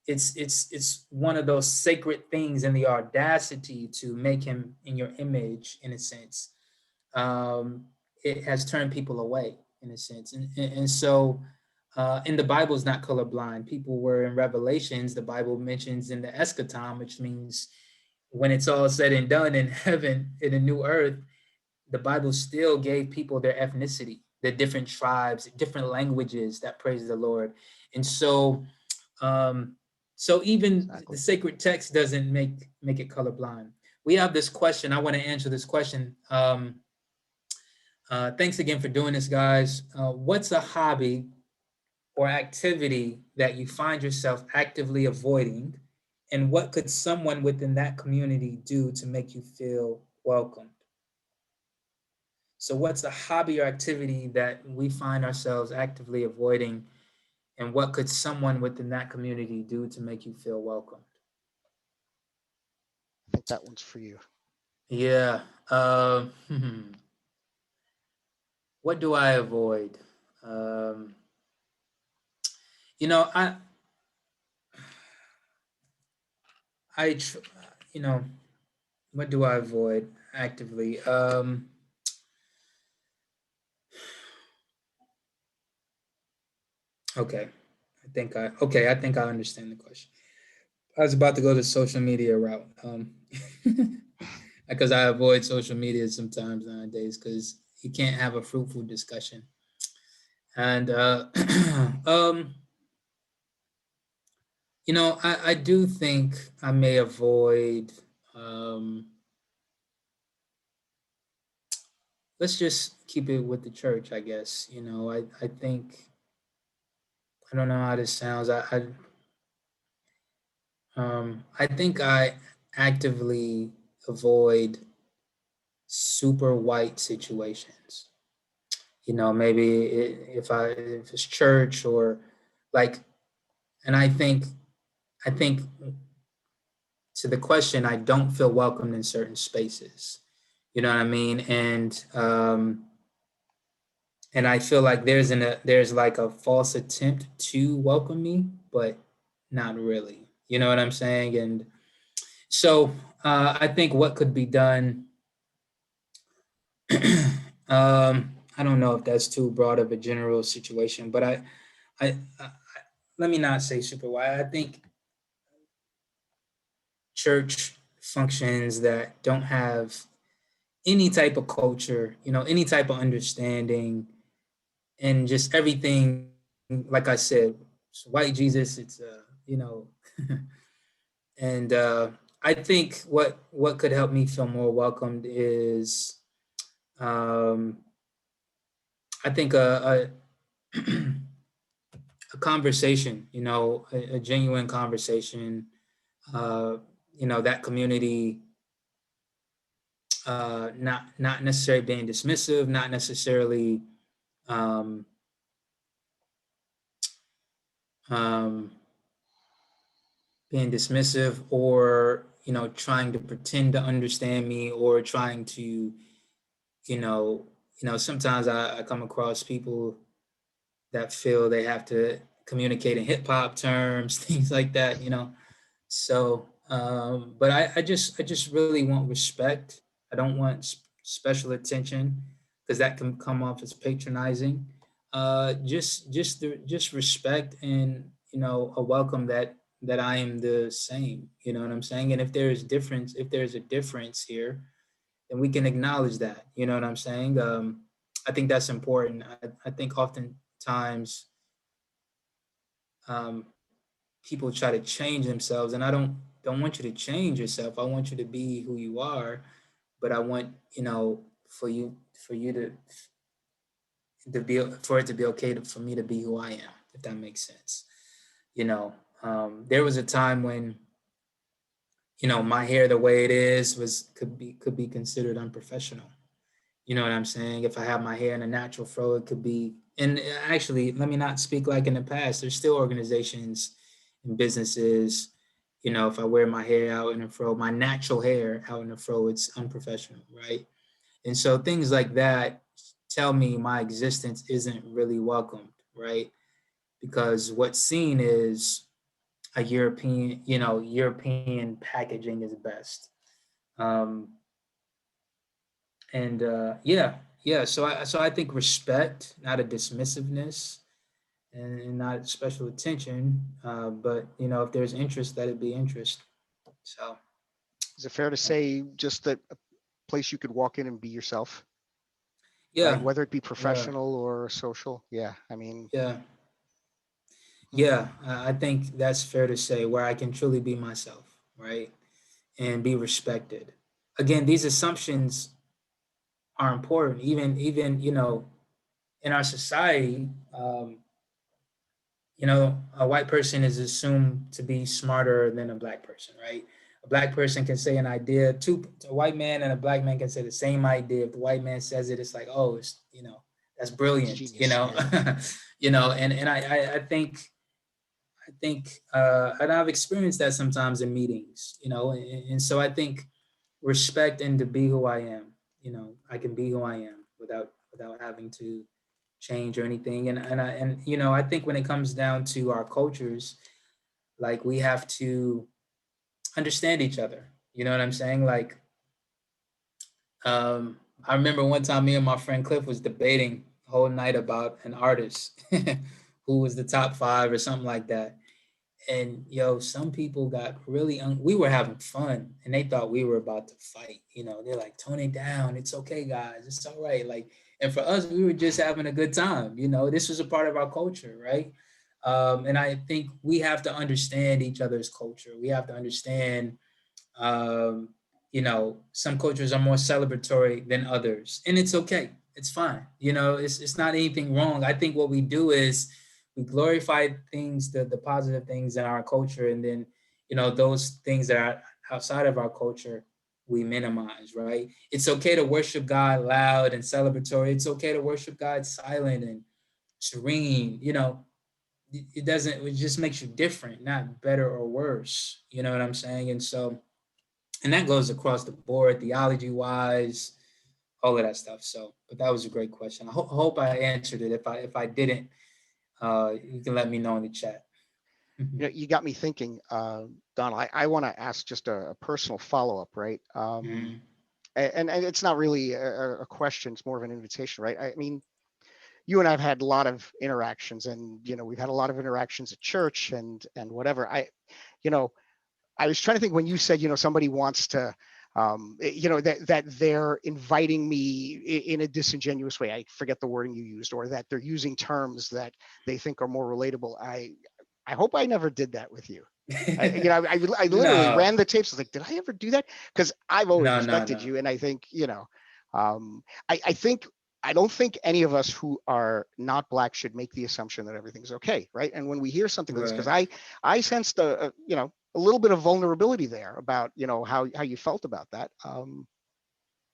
It's one of those sacred things, and the audacity to make him in your image, in a sense. um, it has turned people away, in a sense. And so, and the Bible is not colorblind. People were in Revelations, the Bible mentions in the eschaton, which means when it's all said and done in heaven, in a new earth, the Bible still gave people their ethnicity, the different tribes, different languages that praise the Lord. And um, so even the Exactly. sacred text doesn't make it colorblind. We have this question. I want to answer this question. Thanks again for doing this, guys. What's a hobby or activity that you find yourself actively avoiding? And what could someone within that community do to make you feel welcomed? So, what's a hobby or activity that we find ourselves actively avoiding? And what could someone within that community do to make you feel welcomed? I think that one's for you. Yeah. What do I avoid? Um, you know, I, I, tr- you know, what do I avoid actively? Okay. I think I understand the question. I was about to go the social media route. Because I avoid social media sometimes nowadays because you can't have a fruitful discussion. And um, I do think I may avoid. Um, let's just keep it with the church, I guess. I think I don't know how this sounds. I think I actively avoid super white situations. Maybe if it's church or like, and I think to the question, I don't feel welcomed in certain spaces. You know what I mean? And I feel like there's like a false attempt to welcome me, but not really. You know what I'm saying? And so I think what could be done. I don't know if that's too broad of a general situation, but I let me not say super wide. I think church functions that don't have any type of culture, any type of understanding, and just everything. Like I said, it's white Jesus. It's And I think what could help me feel more welcomed is, um, I think a a conversation, a genuine conversation, uh, that community, not necessarily being dismissive, not necessarily um, um, being dismissive, or trying to pretend to understand me, or trying to you know sometimes I come across people that feel they have to communicate in hip hop terms, things like that, so but I just really want respect. I don't want special attention, because that can come off as patronizing. Just respect, and a welcome that I am the same. You know what I'm saying? And if there's a difference here, then we can acknowledge that. You know what I'm saying? I think that's important. I think oftentimes um, people try to change themselves, and I don't want you to change yourself. I want you to be who you are, but I want for you to be, for it to be okay for me to be who I am, if that makes sense. You know, there was a time when my hair the way it is could be considered unprofessional. You know what I'm saying? If I have my hair in a natural fro, it could be. And actually, let me not speak like in the past. There's still organizations and businesses. If I wear my hair out in a fro, my natural hair out in a fro, it's unprofessional, right? And so things like that tell me my existence isn't really welcomed, right? Because what's seen is a European packaging is best. Um, and yeah. So I think respect, not a dismissiveness, and not special attention. But if there's interest, let it be interest. So Is it fair to say just that a place you could walk in and be yourself, right? yeah, Whether it be yeah, professional or social. Yeah. I mean, yeah, hmm, yeah. I think that's fair to say, where I can truly be myself, right, and be respected. Again, these assumptions are important. Even in our society, a white person is assumed to be smarter than a black person, right? A black person can say an idea, a white man and a black man can say the same idea. If the white man says it, it's like, oh, that's it's brilliant, genius. Yeah. and I think and I've experienced that sometimes in meetings, and so I think respect, and to be who I am, I can be who I am without having to change or anything. And I think when it comes down to our cultures, like, we have to understand each other. You know what I'm saying? Like, I remember one time me and my friend Cliff was debating the whole night about an artist who was the top five or something like that. And some people got really we were having fun, and they thought we were about to fight. They're like, tone it down, it's okay, guys, it's all right. Like, and for us, we were just having a good time. This was a part of our culture, right? And I think we have to understand each other's culture. We have to understand, um, some cultures are more celebratory than others, and it's okay. It's fine. It's not anything wrong. I think what we do is we glorify things, the positive things in our culture, and then those things that are outside of our culture, we minimize. Right? It's okay to worship God loud and celebratory. It's okay to worship God silent and serene. It doesn't. It just makes you different, not better or worse. You know what I'm saying? And that goes across the board, theology wise, all of that stuff. So, but that was a great question. I hope I answered it. If I didn't, you can let me know in the chat. You got me thinking, Donald. I want to ask just a personal follow up, right? Mhm. And it's not really a question; it's more of an invitation, right? I mean, you and I've had a lot of interactions, and we've had a lot of interactions at church and whatever. You know, I was trying to think when you said, somebody wants to, that they're inviting me in a disingenuous way. I forget the wording you used, or that they're using terms that they think are more relatable. I hope I never did that with you. I literally No, ran the tapes. I was like, did I ever do that? Because I've always no, no, respected no. you, and I think I think I don't think any of us who are not black should make the assumption that everything's okay, right? And when we hear something like this, because Right. I sensed a little bit of vulnerability there about how you felt about that.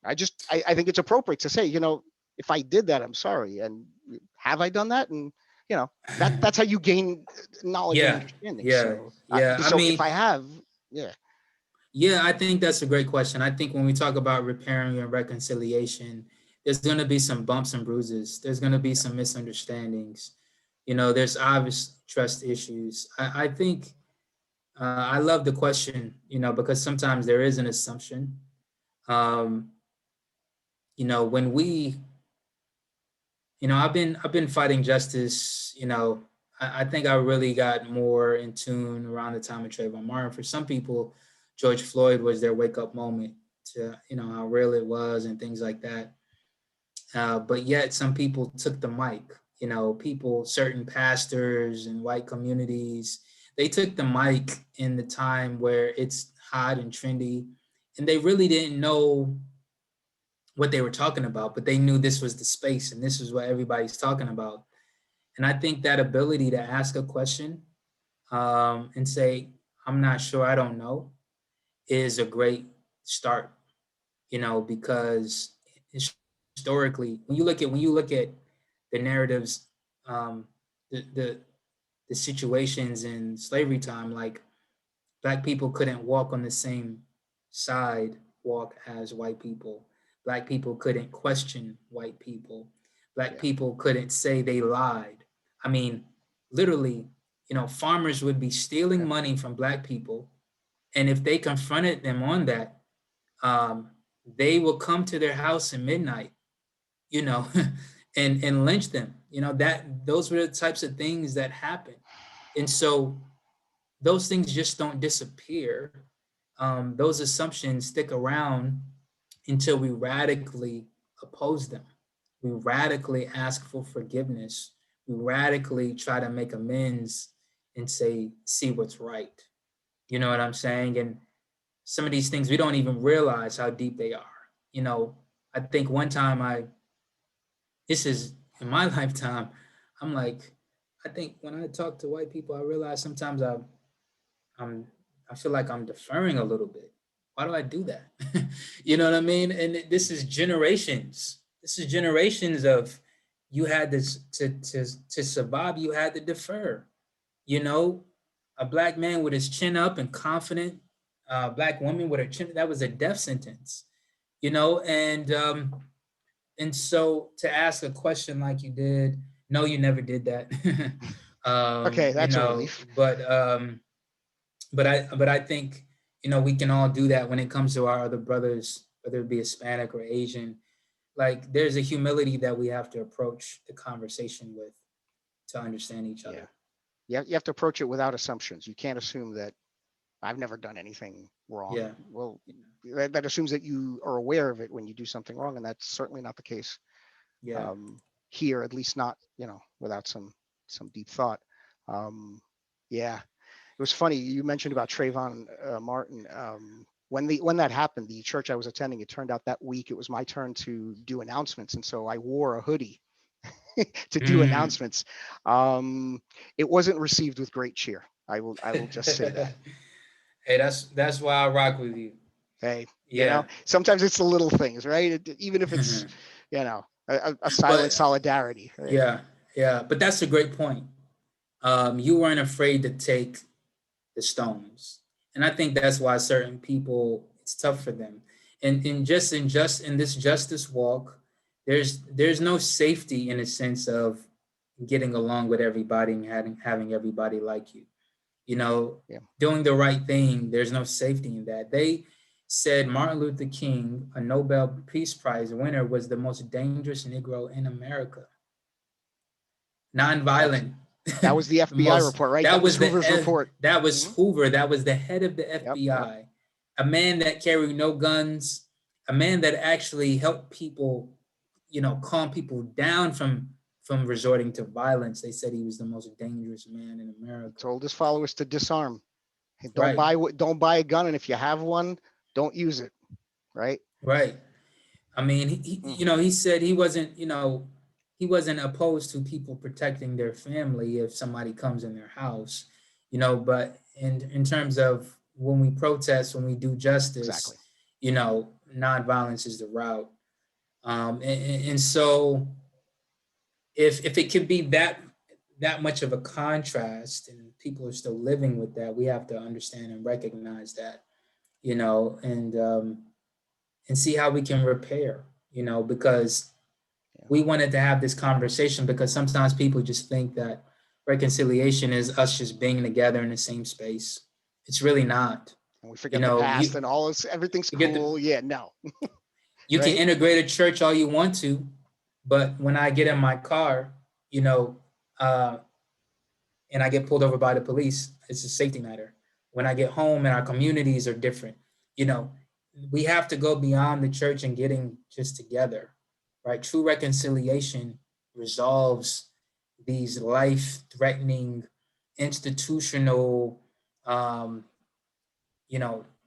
I think it's appropriate to say, if I did that, I'm sorry, and have I done that? And that's how you gain knowledge and Yeah, understanding. yeah, So yeah. I so if mean, I have, yeah, yeah, I think that's a great question. I think when we talk about repairing and reconciliation, there's going to be some bumps and bruises. There's going to be some misunderstandings. There's obvious trust issues. I think I love the question, because sometimes there is an assumption. Um, when I've been fighting justice. I think I really got more in tune around the time of Trayvon Martin. For some people, George Floyd was their wake up moment to how real it was and things like that. But yet, some people took the mic. Certain pastors and white communities, they took the mic in the time where it's hot and trendy, and they really didn't know what they were talking about, but they knew this was the space and this is what everybody's talking about. And I think that ability to ask a question and say, I'm not sure, I don't know, is a great start, because historically, when you look at the narratives, um, the, the, the situations in slavery time, like Black people couldn't walk on the same sidewalk as white people. Black people couldn't question white people. Black yeah, people couldn't say they lied. I mean, literally, farmers would be stealing yeah, money from Black people. And if they confronted them on that, um, they will come to their house at midnight, you know, and lynch them. That those were the types of things that happen. And so those things just don't disappear. Those assumptions stick around until we radically oppose them. We radically ask for forgiveness. We radically try to make amends and say, see what's right. You know what I'm saying? And some of these things we don't even realize how deep they are. You know, I think one time this is in my lifetime, I'm like, I think when I talk to white people, I realize sometimes I'm I feel like I'm deferring a little bit. Why do I do that? You know what I mean? And this is generations. This is generations of you had this to survive. You had to defer. You know, a Black man with his chin up and confident, Black woman with her chin, that was a death sentence. And so to ask a question like you did, no, you never did that. okay, that's a relief. But I think we can all do that when it comes to our other brothers, whether it be Hispanic or Asian. Like there's a humility that we have to approach the conversation with to understand each Yeah, other. you have to approach it without assumptions. You can't assume that I've never done anything wrong. Yeah. Well, that assumes that you are aware of it when you do something wrong, and that's certainly not the case Yeah. um, here, at least not without some deep thought. Um, yeah, it was funny you mentioned about Trayvon Martin. When that happened, the church I was attending, it turned out that week it was my turn to do announcements, and so I wore a hoodie to do Mm. announcements. Um, it wasn't received with great cheer. I will just say that. Hey, that's why I rock with you. Hey, Yeah. sometimes it's the little things, right? Even if it's a silent But solidarity, right? yeah, yeah. But that's a great point. You weren't afraid to take the stones. And I think that's why certain people it's tough for them. And in this justice walk, there's no safety in a sense of getting along with everybody and having everybody like you. You know, Yeah, doing the right thing, there's no safety in that. They said Martin Luther King, a Nobel Peace Prize winner, was the most dangerous Negro in America. that's Nonviolent. that was the The FBI most report, right? that That was was the Hoover's report. that was Hmm. Hoover. That was the head of the Yep, yep, FBI, a man that carried no guns, a man that actually helped people, calm people down from resorting to violence. They said he was the most dangerous man in America. Told his followers to disarm. Hey, Right, don't buy a gun, and if you have one, don't use it. Right. right. I mean, Mm. he said he wasn't opposed to people protecting their family if somebody comes in their house, but in terms of when we protest, when we do justice, Exactly. nonviolence is the route. And so if it can be that much of a contrast and people are still living with that, we have to understand and recognize that, and see how we can repair, because Yeah. we wanted to have this conversation because sometimes people just think that reconciliation is us just being together in the same space. It's really not. And we You forget the know, past you and all this. Everything's forget the cool. Yeah. No. you can Right. integrate a church all you want to, but when I get in my car, you know, uh, and I get pulled over by the police, it's a safety matter. When I get home and our communities are different, you know, we have to go beyond the church and getting just together, right? True reconciliation resolves these life-threatening institutional, um,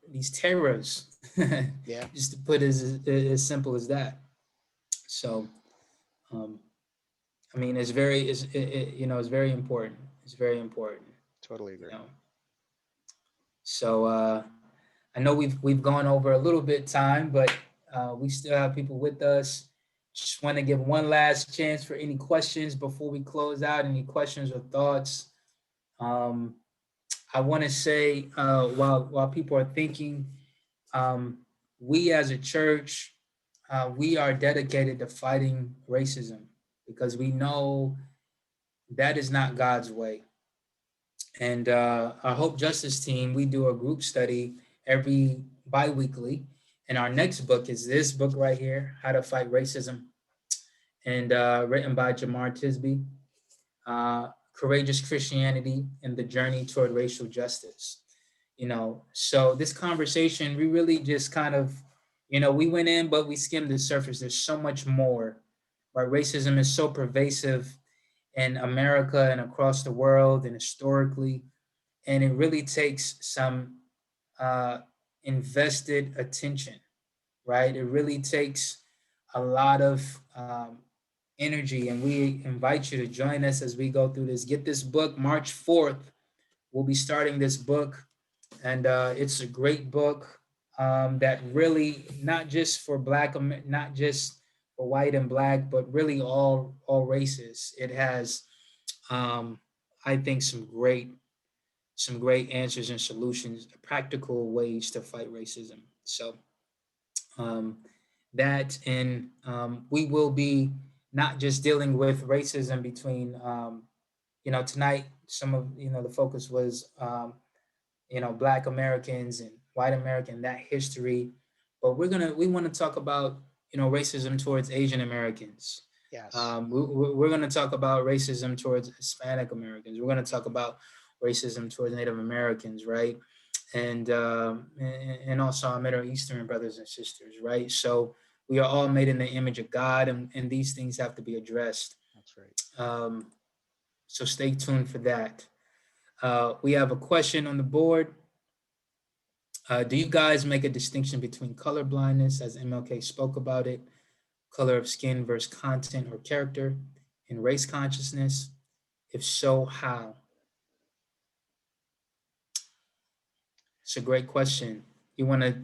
these terrors, Yeah. just to put it as simple as that. So, um, I mean, it's very important. It's very important. Totally You agree. know. So I know we've gone over a little bit time, but we still have people with us. Just want to give one last chance for any questions before we close out. Any questions or thoughts? Um, I want to say while people are thinking, um, we as a church, we are dedicated to fighting racism because we know that is not God's way. And our Hope Justice team, we do a group study every bi-weekly. And our next book is this book right here, How to Fight Racism, and written by Jamar Tisby, Courageous Christianity and the Journey Toward Racial Justice. So this conversation, we really just kind of, we went in, but we skimmed the surface. There's so much more, right? Racism is so pervasive in America and across the world and historically, and it really takes some uh, invested attention, right? It really takes a lot of energy, and we invite you to join us as we go through this. Get this book March 4th. We'll be starting this book, and it's a great book that really not just for not just for white and black, but really all races. It has, I think, some great answers and solutions, practical ways to fight racism. So um, that and we will be not just dealing with racism between, tonight, some of, the focus was, Black Americans and white American, that history. But we want to talk about, racism towards Asian Americans. Yes. We're going to talk about racism towards Hispanic Americans. We're going to talk about racism towards Native Americans, right? And also our Middle Eastern brothers and sisters, right? So we are all made in the image of God, and these things have to be addressed. That's right. Um, so stay tuned for that. We have a question on the board. Do you guys make a distinction between color blindness, as MLK spoke about it, color of skin versus content or character, and race consciousness? If so, how? It's a great question. You want to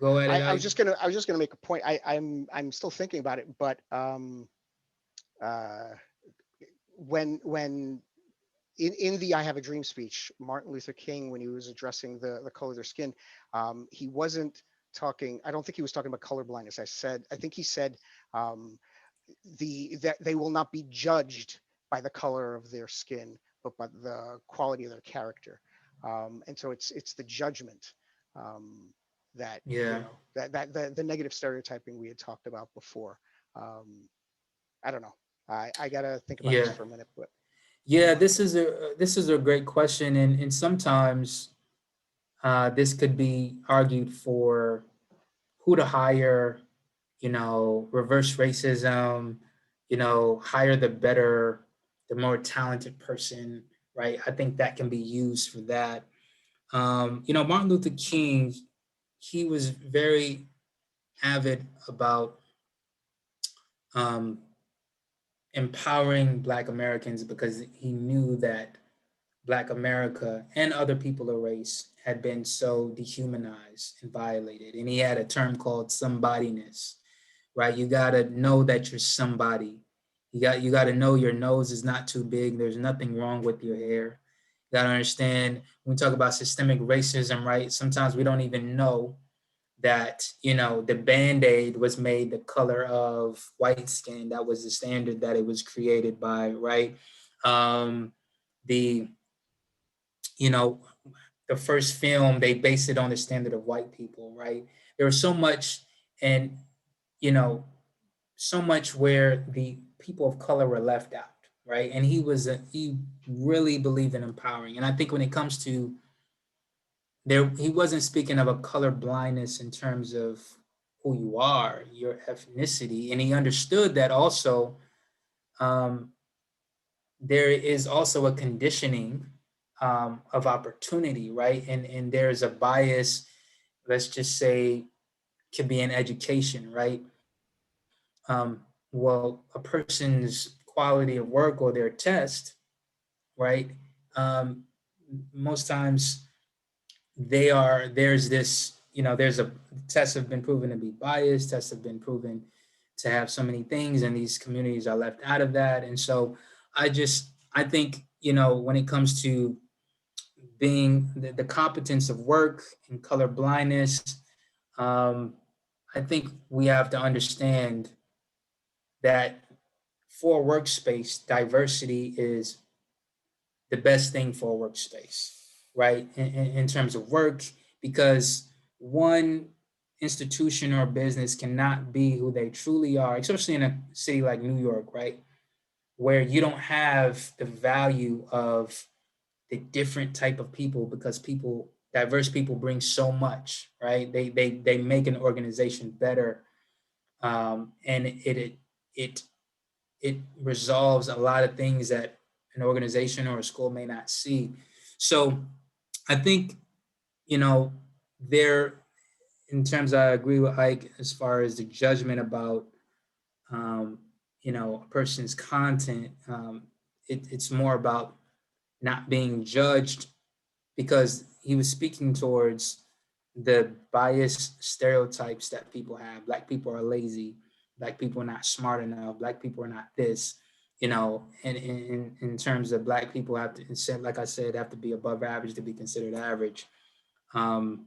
go at it, I was Ike? just gonna make a point. I'm still thinking about it, but uh, when in the "I Have a Dream" speech, Martin Luther King, when he was addressing the color of their skin, he wasn't talking. I don't think he was talking about color blindness. I think he said um, that they will not be judged by the color of their skin, but by the quality of their character. And so it's the judgment um, that Yeah. that the negative stereotyping we had talked about before. Um, I don't know. I gotta think about this Yeah. for a minute, but Yeah, this is a great question, and sometimes this could be argued for who to hire, reverse racism, hire the more talented person, right? I think that can be used for that. Martin Luther King, he was very avid about um, empowering Black Americans because he knew that Black America and other people of race had been so dehumanized and violated. And he had a term called somebodyness, right? You got to know that you're somebody. You got to know your nose is not too big. There's nothing wrong with your hair. You got to understand when we talk about systemic racism, right? Sometimes we don't even know that, the Band-Aid was made the color of white skin. That was the standard that it was created by, right? The, you know, the first film, they based it on the standard of white people, right? There was so much, and, you know, so much where the people of color were left out, right? And he really believed in empowering. And I think when it comes to there, he wasn't speaking of a color blindness in terms of who you are, your ethnicity, and he understood that also um, there is also a conditioning of opportunity, right? And there's a bias, let's just say, could be in education, right? Well, a person's quality of work or their test, right? Um, Most times there's this, there's a tests have been proven to be biased, tests have been proven to have so many things, and these communities are left out of that. And so I think, when it comes to being the competence of work and color blindness, um, I think we have to understand that for a workspace, diversity is the best thing for a workspace, right? In terms of work, because one institution or business cannot be who they truly are, especially in a city like New York, right? Where you don't have the value of the different type of people, because diverse people bring so much, right? They make an organization better, and it it resolves a lot of things that an organization or a school may not see. So I think, you know, there, in terms, I agree with Ike as far as the judgment about, um, a person's content. It's more about not being judged, because he was speaking towards the biased stereotypes that people have. Black people are lazy. Black people are not smart enough. Black people are not this. And in terms of black people have to, like I said, have to be above average to be considered average. Um,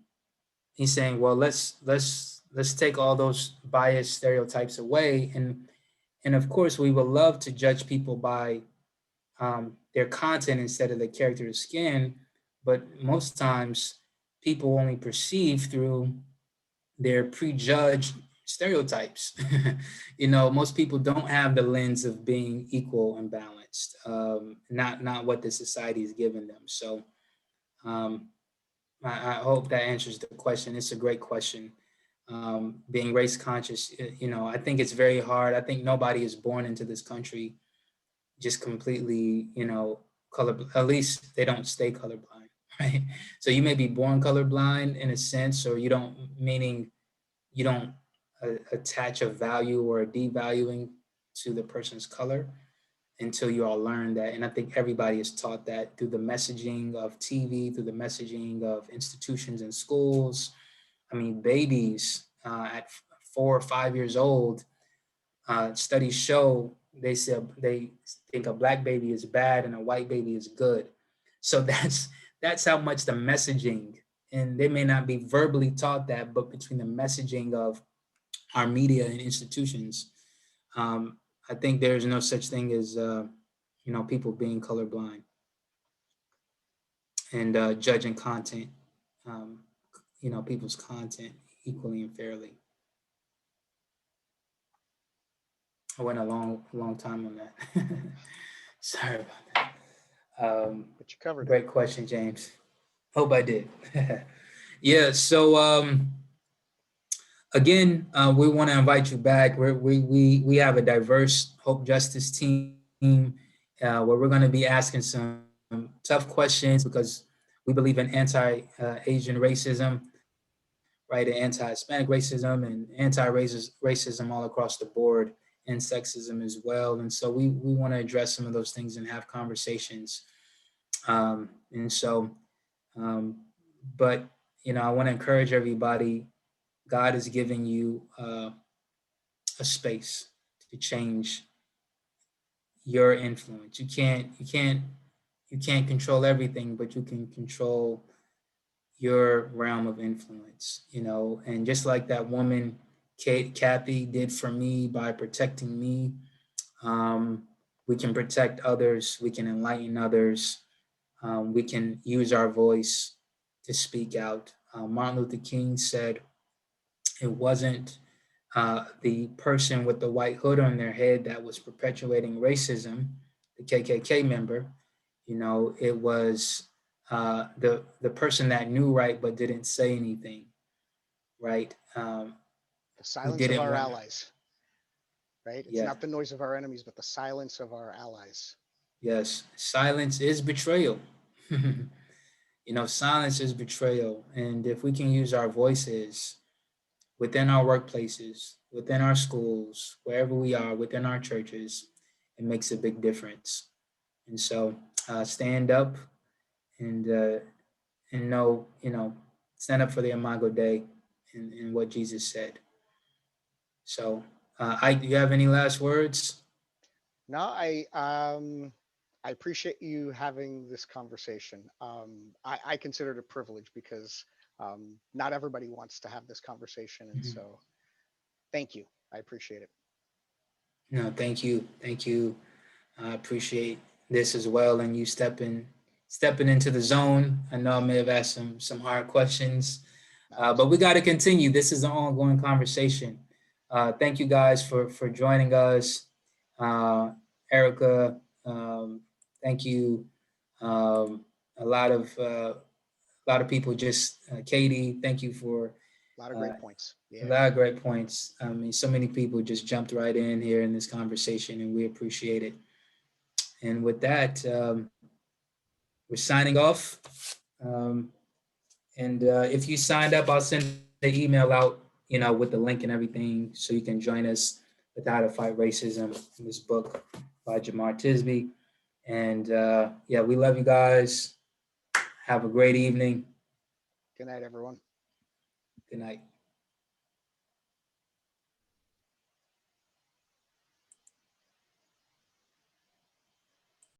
he's saying, well, let's take all those biased stereotypes away, and of course, we would love to judge people by their content instead of the character or skin. But most times, people only perceive through their prejudged stereotypes. Most people don't have the lens of being equal and balanced. Not what the society has given them. So um, I hope that answers the question. It's a great question. Being race conscious, I think it's very hard. I think nobody is born into this country just completely, color. At least they don't stay colorblind, right? So you may be born colorblind in a sense, or you don't, meaning you don't attach a value or a devaluing to the person's color until you all learn that. And I think everybody is taught that through the messaging of TV, through the messaging of institutions and schools. I mean, babies at 4 or 5 years old, studies show, they think a black baby is bad and a white baby is good. So that's how much the messaging, and they may not be verbally taught that, but between the messaging of our media and institutions, um, I think there's no such thing as people being colorblind and judging content, um, people's content equally and fairly. I went a long time on that. Sorry about that. But you covered it. Great question, James. Hope I did. Yeah. So again, we want to invite you back. We have a diverse Hope Justice team where we're going to be asking some tough questions because we believe in anti-Asian racism, right? And anti-Hispanic racism and anti-racism all across the board, and sexism as well. And so we want to address some of those things and have conversations. And so, um, but I want to encourage everybody. God is giving you a space to change your influence. You can't control everything, but you can control your realm of influence, and just like that woman, Kathy, did for me by protecting me, um, we can protect others, we can enlighten others, we can use our voice to speak out. Martin Luther King said it wasn't the person with the white hood on their head that was perpetuating racism, the KKK member. It was the person that knew right but didn't say anything, right? The Who silence of didn't our want, allies, right? It's yeah, not the noise of our enemies, but the silence of our allies. yes, silence is betrayal. Silence is betrayal. And if we can use our voices within our workplaces, within our schools, wherever we are, within our churches, it makes a big difference. And so stand up and know, stand up for the Imago Day and what Jesus said. So, do you have any last words? No, I appreciate you having this conversation. I consider it a privilege because not everybody wants to have this conversation, and Mhm. so thank you. I appreciate it. No, thank you. Thank you. I appreciate this as well, and you stepping into the zone. I know I may have asked some hard questions, No, but we got to continue. This is an ongoing conversation. Thank you guys for joining us, Erica. Thank you. Um, a lot of people just Katie. Thank you for a lot of uh, great points. a Yeah. lot of great points. I mean, so many people just jumped right in here in this conversation, and we appreciate it. And with that, we're signing off. Um, and if you signed up, I'll send the email out, with the link and everything, so you can join us with How to Fight Racism in this book by Jamar Tisby. And yeah, we love you guys. Have a great evening. Good night, everyone. Good night.